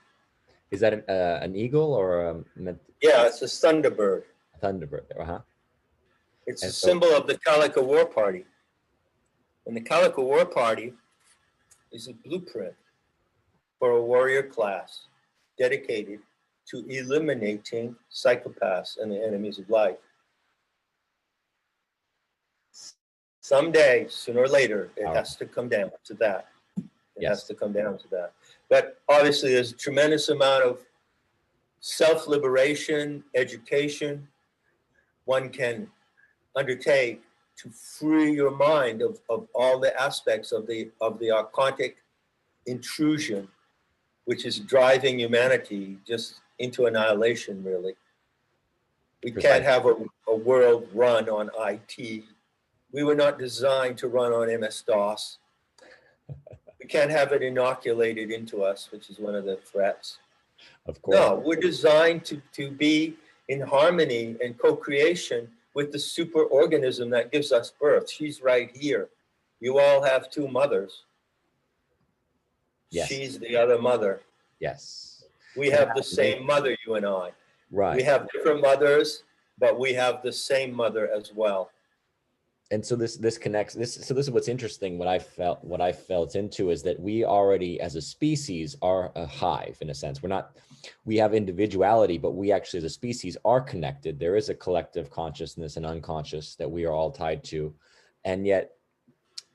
Is that an eagle or yeah, it's a thunderbird. A thunderbird. Uh-huh. It's a symbol of the Calico War Party. And the Calico War Party is a blueprint for a warrior class dedicated to eliminating psychopaths and the enemies of life. Someday, sooner or later, it has to come down to that. It has to come down to that. But obviously, there's a tremendous amount of self-liberation, education one can undertake to free your mind of all the aspects of the Archonic intrusion, which is driving humanity just into annihilation, really. We can't have a world run on IT. We were not designed to run on MS-DOS. We can't have it inoculated into us, which is one of the threats. Of course. No, we're designed to be in harmony and co-creation with the superorganism that gives us birth. She's right here. You all have two mothers. Yes. She's the other mother. Yes. We have the same mother, you and I. Right. We have different mothers, but we have the same mother as well. And so this connects so this is what's interesting. What I felt into is that we already as a species are a hive in a sense. We have individuality, but we actually as a species are connected. There is a collective consciousness and unconscious that we are all tied to. And yet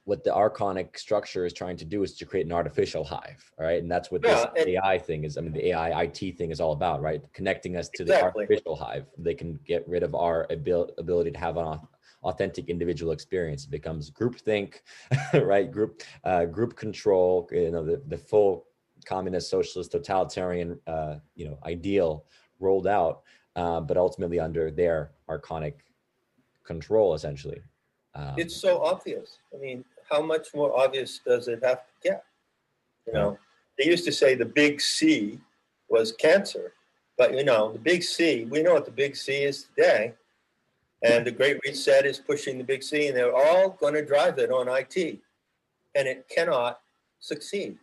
what the Archonic structure is trying to do is to create an artificial hive, all right? And that's what this AI thing is. I mean, the AI IT thing is all about, right? Connecting us to the artificial hive. They can get rid of our ability to have an authentic individual experience. It becomes groupthink, right? Group control, the full communist, socialist, totalitarian, ideal rolled out, but ultimately under their Archonic control, essentially. It's so obvious. I mean, how much more obvious does it have to get? They used to say the big C was cancer, but the big C, we know what the big C is today. And the Great Reset is pushing the big C, and they're all going to drive it on IT. And it cannot succeed.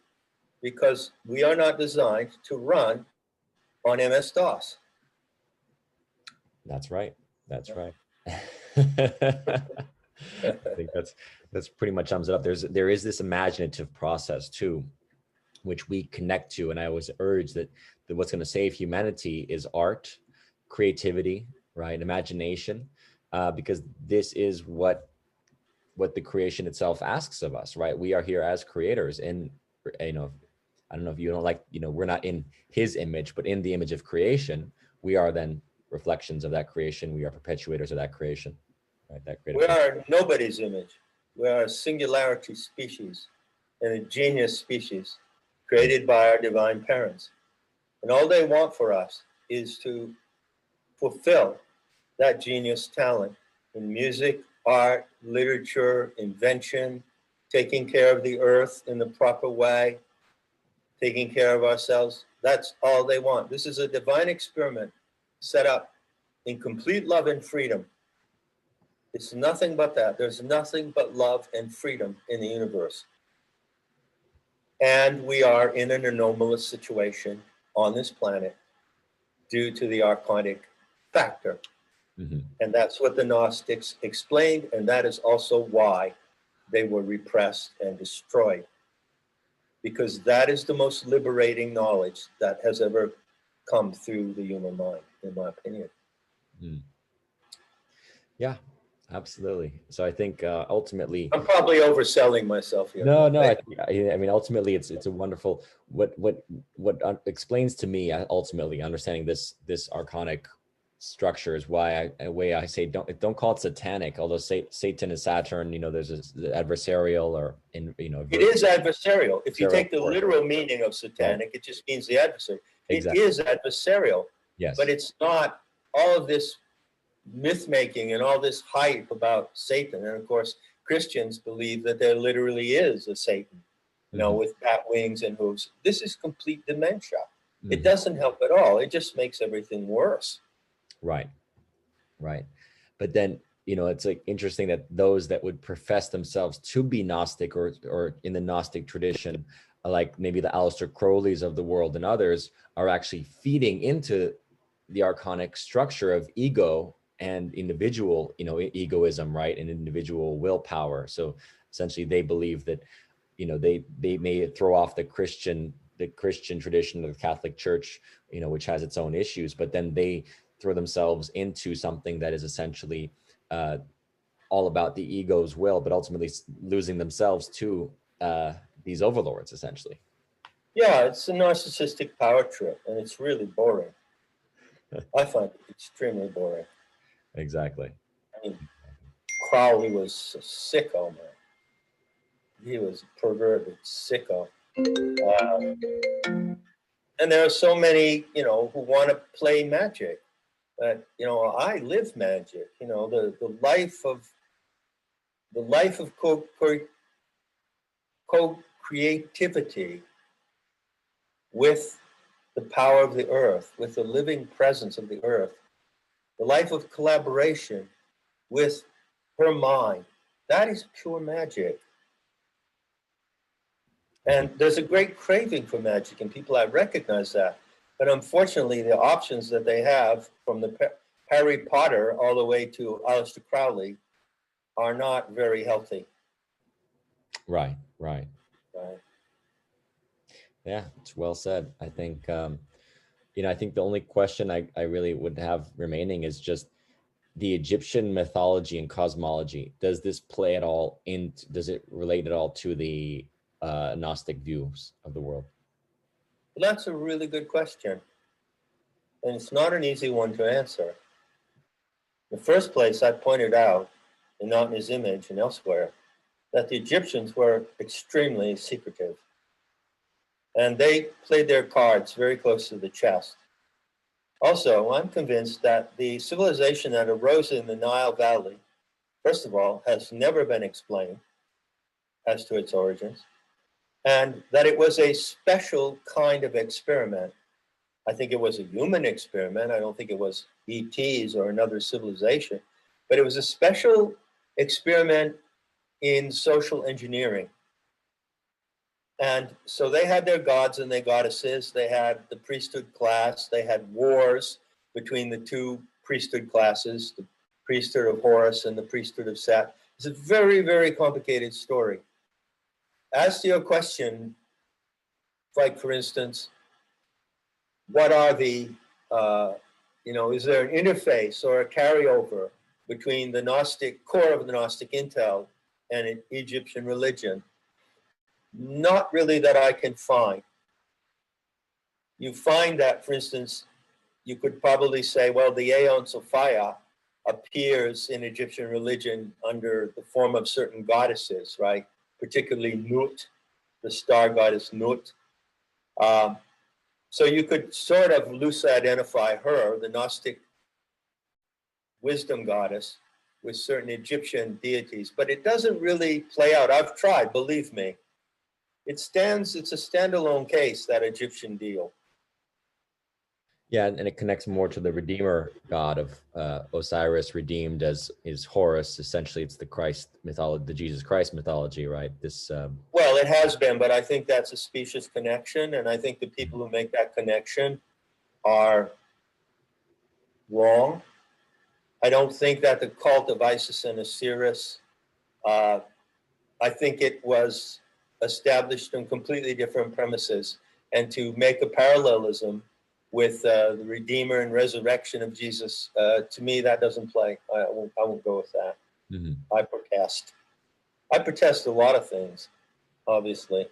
because we are not designed to run on MS-DOS. That's right. That's right. I think that's pretty much sums it up. There is this imaginative process too, which we connect to, and I always urge that what's going to save humanity is art, creativity, right, imagination, because this is what the creation itself asks of us, right? We are here as creators, and I don't know if you don't like, we're not in his image, but in the image of creation, we are then reflections of that creation. We are perpetuators of that creation, right? That We are nobody's image. We are a singularity species and a genius species created by our divine parents. And all they want for us is to fulfill that genius talent in music, art, literature, invention, taking care of the earth in the proper way, taking care of ourselves. That's all they want. This is a divine experiment set up in complete love and freedom. It's nothing but that. There's nothing but love and freedom in the universe. And we are in an anomalous situation on this planet due to the archonic factor. Mm-hmm. And that's what the Gnostics explained, and that is also why they were repressed and destroyed. Because that is the most liberating knowledge that has ever come through the human mind, in my opinion. Mm. Yeah, absolutely. So I think ultimately, I'm probably overselling myself here. No. I mean, ultimately, it's a wonderful what explains to me ultimately understanding this archonic structure is why I say don't call it satanic. Although Satan is Saturn, there's this adversarial or it is adversarial. If you take the literal meaning of satanic, it just means the adversary. Exactly. It is adversarial. Yes, but it's not all of this myth making and all this hype about Satan. And of course, Christians believe that there literally is a Satan, with bat wings and hooves. This is complete dementia. Mm-hmm. It doesn't help at all. It just makes everything worse. Right. But then, it's like interesting that those that would profess themselves to be Gnostic or in the Gnostic tradition, like maybe the Aleister Crowleys of the world and others, are actually feeding into the archonic structure of ego and individual, egoism, right? And individual willpower. So essentially they believe that, they may throw off the Christian tradition of the Catholic Church, which has its own issues, but then they throw themselves into something that is essentially all about the ego's will, but ultimately losing themselves to these overlords, essentially. Yeah, it's a narcissistic power trip, and it's really boring. I find it extremely boring. Exactly. I mean, Crowley was a sicko, man. He was a perverted sicko. And there are so many, who want to play magic. But, I live magic. The life of co-creativity with the power of the earth, with the living presence of the earth, the life of collaboration with her mind. That is pure magic. And there's a great craving for magic, and people, I recognize that. But unfortunately, the options that they have from the Harry Potter all the way to Aleister Crowley are not very healthy. Right. Yeah, it's well said. I think, I think the only question I really would have remaining is just the Egyptian mythology and cosmology. Does this play at all does it relate at all to the Gnostic views of the world? Well, that's a really good question. And it's not an easy one to answer. In the first place, I pointed out, in Not in His Image and elsewhere, that the Egyptians were extremely secretive. And they played their cards very close to the chest. Also, I'm convinced that the civilization that arose in the Nile Valley, first of all, has never been explained as to its origins, and that it was a special kind of experiment. I think it was a human experiment. I don't think it was ETs or another civilization, but it was a special experiment in social engineering. And so they had their gods and their goddesses. They had the priesthood class. They had wars between the two priesthood classes, the priesthood of Horus and the priesthood of Set. It's a very, very complicated story. As to your question, like for instance, what are the, is there an interface or a carryover between the Gnostic core of the Gnostic intel and Egyptian religion? Not really that I can find. You find that, for instance, you could probably say, well, the Aeon Sophia appears in Egyptian religion under the form of certain goddesses, right? Particularly Nut, the star goddess Nut. So you could sort of loosely identify her, the Gnostic wisdom goddess, with certain Egyptian deities, but it doesn't really play out. I've tried, believe me. It's a standalone case, that Egyptian deal. Yeah, and it connects more to the Redeemer god of Osiris, redeemed as is Horus. Essentially, it's the Christ mythology, the Jesus Christ mythology, right? This. Well, it has been, but I think that's a specious connection, and I think the people who make that connection are wrong. I don't think that the cult of Isis and Osiris. I think it was established on completely different premises, and to make a parallelism with the Redeemer and resurrection of Jesus, to me, that doesn't play. I won't go with that. Mm-hmm. I protest. I protest a lot of things, obviously.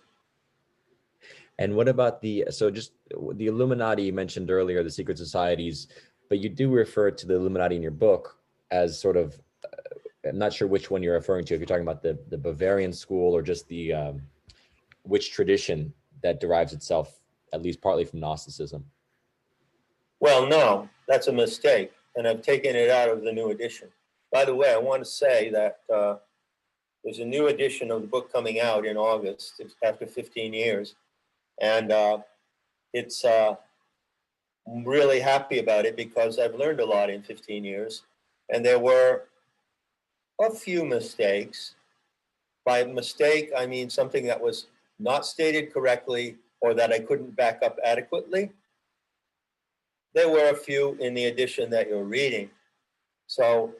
And what about just the Illuminati you mentioned earlier, the secret societies, but you do refer to the Illuminati in your book as sort of, I'm not sure which one you're referring to, if you're talking about the Bavarian school or just the, which tradition that derives itself, at least partly from Gnosticism. Well, no, that's a mistake, and I've taken it out of the new edition. By the way, I want to say that there's a new edition of the book coming out in August after 15 years, and it's I'm really happy about it because I've learned a lot in 15 years, and there were a few mistakes. By mistake, I mean something that was not stated correctly or that I couldn't back up adequately. There were a few in the edition that you're reading. So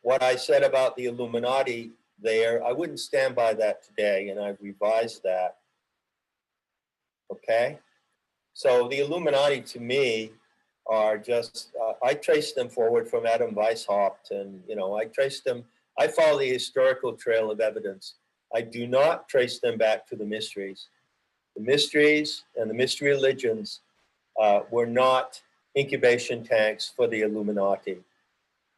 what I said about the Illuminati there, I wouldn't stand by that today, and I've revised that. Okay? So the Illuminati, to me, are just, I trace them forward from Adam Weishaupt, and, I trace them, I follow the historical trail of evidence. I do not trace them back to the mysteries. The mysteries and the mystery religions were not incubation tanks for the Illuminati.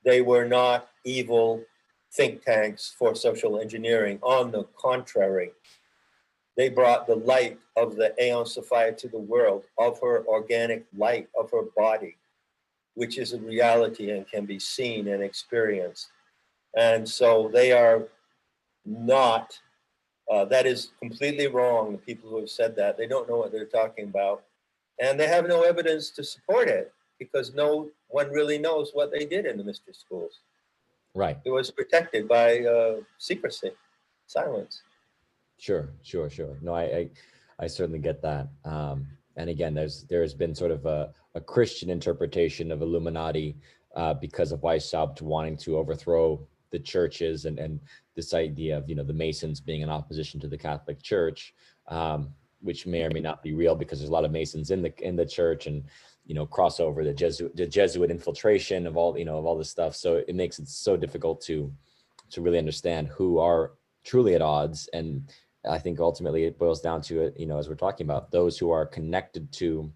They were not evil think tanks for social engineering. On the contrary, they brought the light of the Aeon Sophia to the world, of her organic light, of her body, which is a reality and can be seen and experienced. And so they are not, that is completely wrong. The people who have said that, they don't know what they're talking about. And they have no evidence to support it because no one really knows what they did in the mystery schools. Right. It was protected by secrecy, silence. Sure. No, I certainly get that. And again, there has been sort of a Christian interpretation of Illuminati because of Weishaupt wanting to overthrow the churches and this idea of, the Masons being in opposition to the Catholic Church, which may or may not be real because there's a lot of Masons in the church, and crossover, the Jesuit infiltration of all this stuff. So it makes it so difficult to really understand who are truly at odds. And I think ultimately it boils down to it, as we're talking about, those who are connected to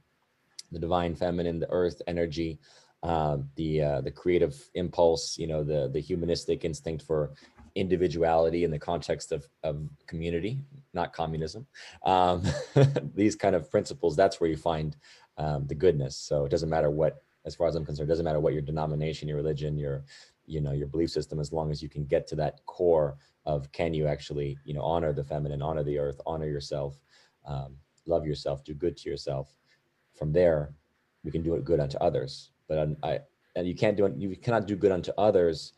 the divine feminine, the earth energy, the creative impulse, the humanistic instinct for individuality in the context of community, not communism. These kind of principles, that's where you find the goodness. So it doesn't matter what, as far as I'm concerned, it doesn't matter what your denomination, your religion, your belief system, as long as you can get to that core of, can you actually, honor the feminine, honor the earth, honor yourself, love yourself, do good to yourself. From there, we can do it good unto others. But you cannot do good unto others.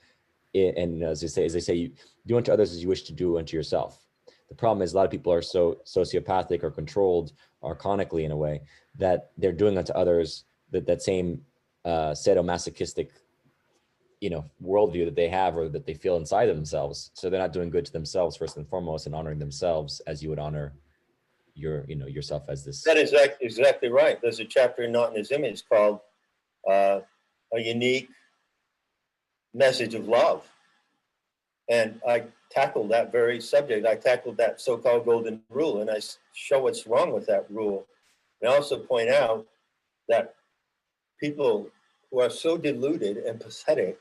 And as they say, you do unto others as you wish to do unto yourself. The problem is a lot of people are so sociopathic or controlled archonically in a way that they're doing unto others that same sadomasochistic, worldview that they have or that they feel inside of themselves. So they're not doing good to themselves first and foremost, and honoring themselves as you would honor yourself as this. That is exactly right. There's a chapter in Not in His Image called A Unique Message of Love. And I tackled that very subject. I tackled that so-called golden rule, and I show what's wrong with that rule. And I also point out that people who are so deluded and pathetic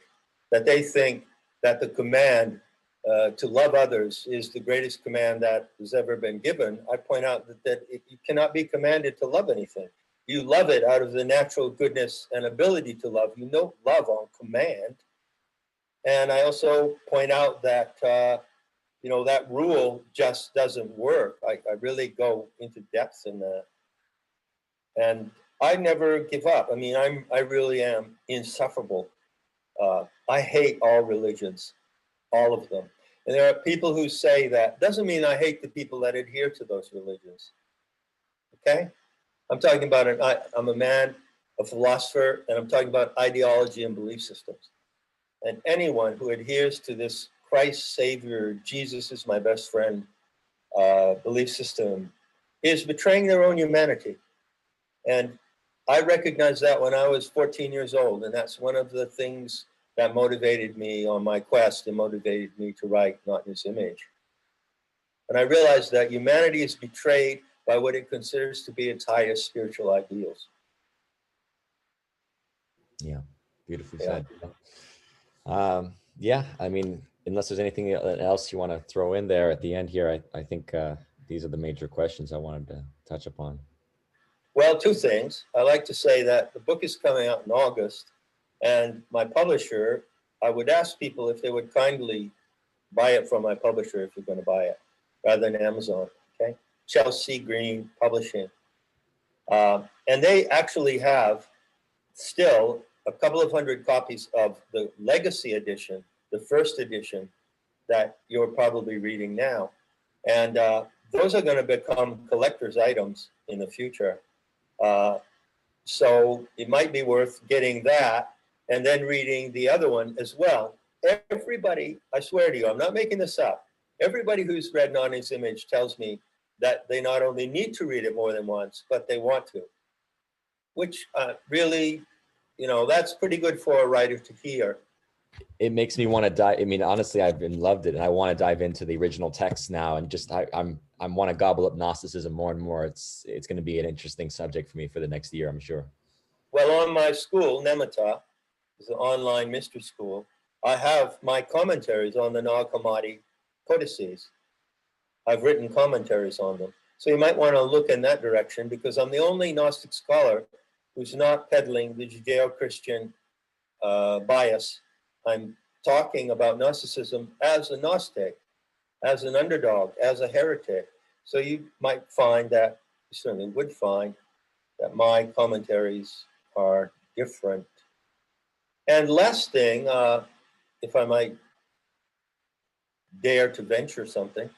that they think that the command to love others is the greatest command that has ever been given. I point out that you cannot be commanded to love anything. You love it out of the natural goodness and ability to love. You don't love on command. And I also point out that, that rule just doesn't work. I really go into depth in that. And I never give up. I mean, I really am insufferable. I hate all religions, all of them. And there are people who say that. Doesn't mean I hate the people that adhere to those religions. Okay? I'm talking about I'm a man, a philosopher, and I'm talking about ideology and belief systems. And anyone who adheres to this Christ Savior, Jesus is my best friend belief system is betraying their own humanity. And I recognized that when I was 14 years old. And that's one of the things that motivated me on my quest and motivated me to write Not in His Image. And I realized that humanity is betrayed by what it considers to be its highest spiritual ideals. Yeah, beautifully said. Yeah, I mean, unless there's anything else you want to throw in there at the end here, I think these are the major questions I wanted to touch upon. Well, two things. I like to say that the book is coming out in August, and my publisher, I would ask people if they would kindly buy it from my publisher if you're going to buy it, rather than Amazon, okay? Chelsea Green Publishing. And they actually have still a couple of hundred copies of the Legacy edition, the first edition that you're probably reading now. And those are going to become collector's items in the future. So it might be worth getting that and then reading the other one as well. Everybody, I swear to you, I'm not making this up. Everybody who's read Not in His Image tells me that they not only need to read it more than once, but they want to, which really, that's pretty good for a writer to hear. It makes me want to dive. I mean, honestly, I've loved it, and I want to dive into the original text now, and just I want to gobble up Gnosticism more and more. It's going to be an interesting subject for me for the next year, I'm sure. Well, on my school, Nemata, is an online mystery school. I have my commentaries on the Nag Hammadi codices. I've written commentaries on them, so you might want to look in that direction because I'm the only Gnostic scholar who's not peddling the Judeo-Christian bias. I'm talking about Gnosticism as a Gnostic, as an underdog, as a heretic. So you might find that, you certainly would find, that my commentaries are different. And last thing, if I might dare to venture something,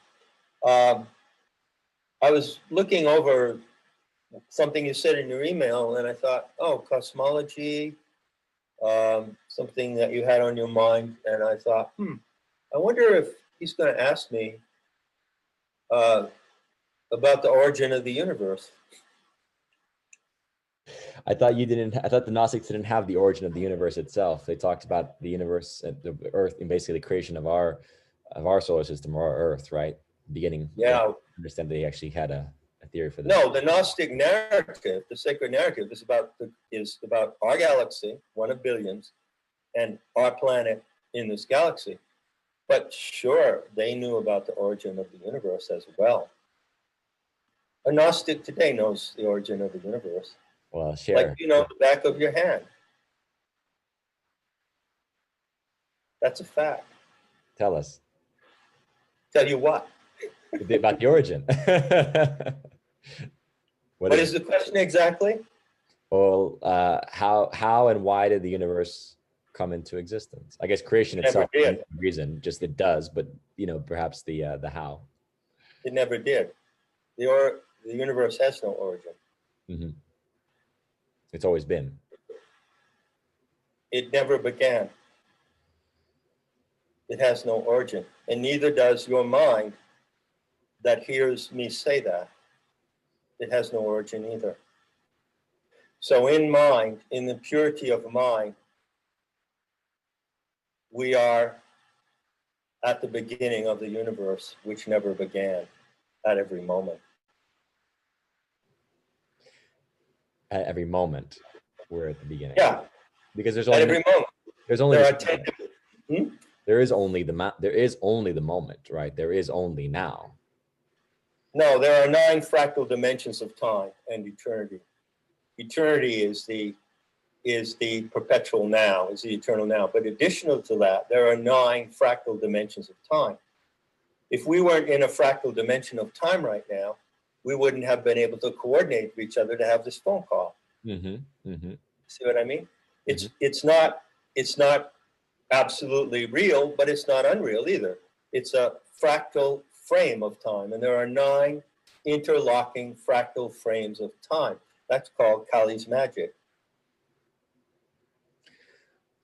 I was looking over something you said in your email, and I thought, oh, cosmology, something that you had on your mind, and I thought, I wonder if he's going to ask me about the origin of the universe. I thought the Gnostics didn't have the origin of the universe itself. They talked about the universe and the Earth, and basically the creation of our solar system, or our Earth, right? Beginning. Yeah. I understand they actually had a theory for this. No, the Gnostic narrative, the sacred narrative, is about our galaxy, one of billions, and our planet in this galaxy. But sure, they knew about the origin of the universe as well. A Gnostic today knows the origin of the universe. Well, share. Like, the back of your hand. That's a fact. Tell us. Tell you what? About the origin. What is the question exactly? Well, how and why did the universe come into existence? I guess creation itself, reason, just it does, but perhaps the how. It never did. The universe has no origin. Mm-hmm. It's always been. It never began. It has no origin. And neither does your mind that hears me say that. It has no origin either. So in mind, in the purity of mind, we are at the beginning of the universe, which never began, at every moment. At every moment, we're at the beginning. Yeah. Because there's At only every moment. there's only There this are 10. there is only the moment, right? There is only now. No, there are 9 fractal dimensions of time and eternity. Eternity is the perpetual now, is the eternal now. But additional to that, there are 9 fractal dimensions of time. If we weren't in a fractal dimension of time right now, we wouldn't have been able to coordinate with each other to have this phone call. Mm-hmm. Mm-hmm. See what I mean? It's not absolutely real, but it's not unreal either. It's a fractal frame of time, and there are 9 interlocking fractal frames of time. That's called Kali's magic.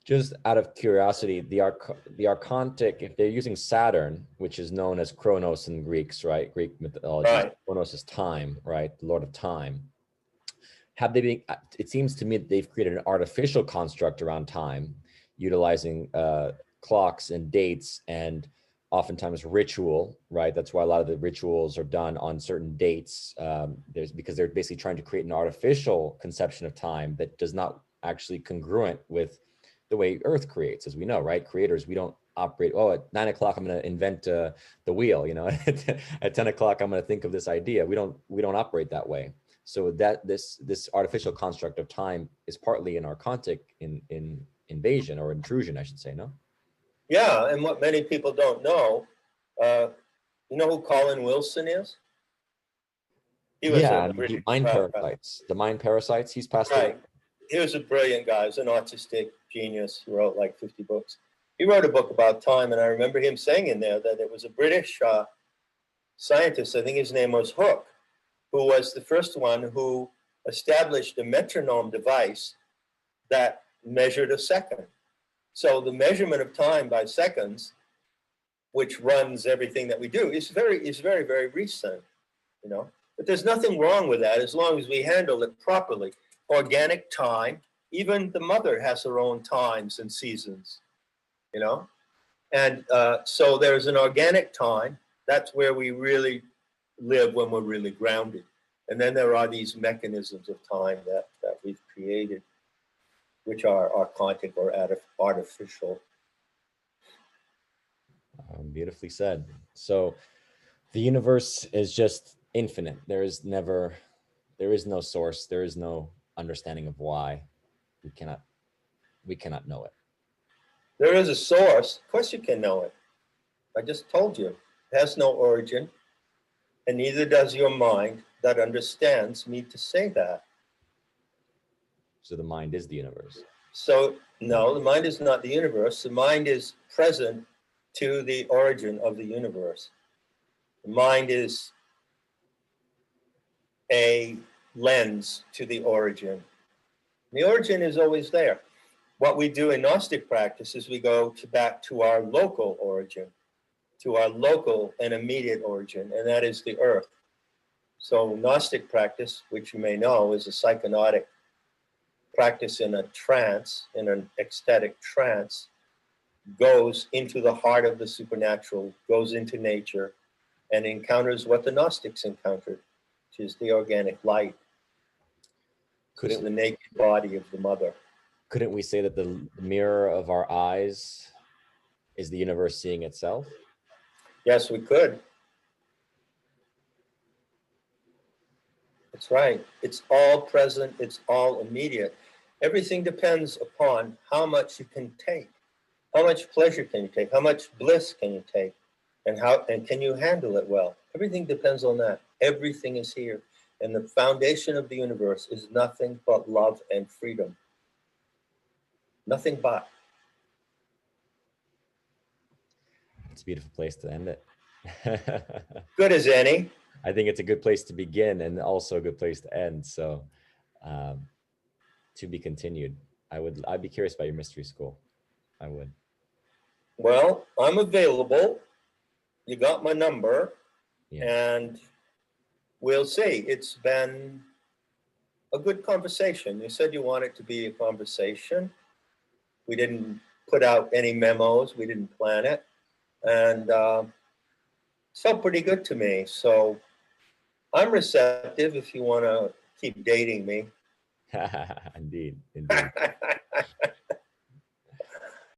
Just out of curiosity, the Archontic, if they're using Saturn, which is known as Kronos in Greeks, right? Greek mythology, Right. Kronos is time, right? The Lord of Time. Have they been? It seems to me that they've created an artificial construct around time, utilizing clocks and dates and oftentimes ritual, right? That's why a lot of the rituals are done on certain dates. Because they're basically trying to create an artificial conception of time that does not actually congruent with the way Earth creates, as we know, right? Creators, we don't operate, oh, at 9 o'clock, I'm going to invent the wheel, you know, at 10 o'clock, I'm going to think of this idea. We don't operate that way. So that this artificial construct of time is partly an Archontic in invasion or intrusion, I should say, no? Yeah, and what many people don't know, you know who Colin Wilson is? He was a British mind parasites. The mind parasites. He's passed away. He was a brilliant guy. He was an autistic genius. He wrote like 50 books. He wrote a book about time, and I remember him saying in there that it was a British scientist, I think his name was Hooke, who was the first one who established a metronome device that measured a second. So the measurement of time by seconds, which runs everything that we do, is very, very recent, you know. But there's nothing wrong with that as long as we handle it properly. Organic time, even the mother has her own times and seasons, you know. And so there's an organic time. That's where we really live when we're really grounded. And then there are these mechanisms of time that we've created, which are archontic or artificial. Beautifully said. So the universe is just infinite. There is no source. There is no understanding of why. We cannot know it. There is a source. Of course you can know it. I just told you. It has no origin, and neither does your mind that understands me to say that. So the mind is the universe. So no, the mind is not the universe. The mind is present to the origin of the universe. The mind is a lens to the origin. The origin is always there. What we do in Gnostic practice is we go back to our local origin, to our local and immediate origin, and that is the earth. So Gnostic practice, which you may know, is a psychonautic practice in a trance, in an ecstatic trance, goes into the heart of the supernatural, goes into nature, and encounters what the Gnostics encountered, which is the organic light. It's the naked body of the mother. Couldn't we say that the mirror of our eyes is the universe seeing itself? Yes, we could. That's right. It's all present. It's all immediate. Everything depends upon how much you can take. How much pleasure can you take? How much bliss can you take? And can you handle it well? Everything depends on that. Everything is here. And the foundation of the universe is nothing but love and freedom. Nothing but. It's a beautiful place to end it. Good as any. I think it's a good place to begin and also a good place to end. So, um, to be continued. I'd be curious about your mystery school. I would. Well, I'm available. You got my number, Yeah. and we'll see. It's been a good conversation. You said you want it to be a conversation. We didn't put out any memos. We didn't plan it, and it felt pretty good to me. So I'm receptive if you want to keep dating me. Indeed, indeed.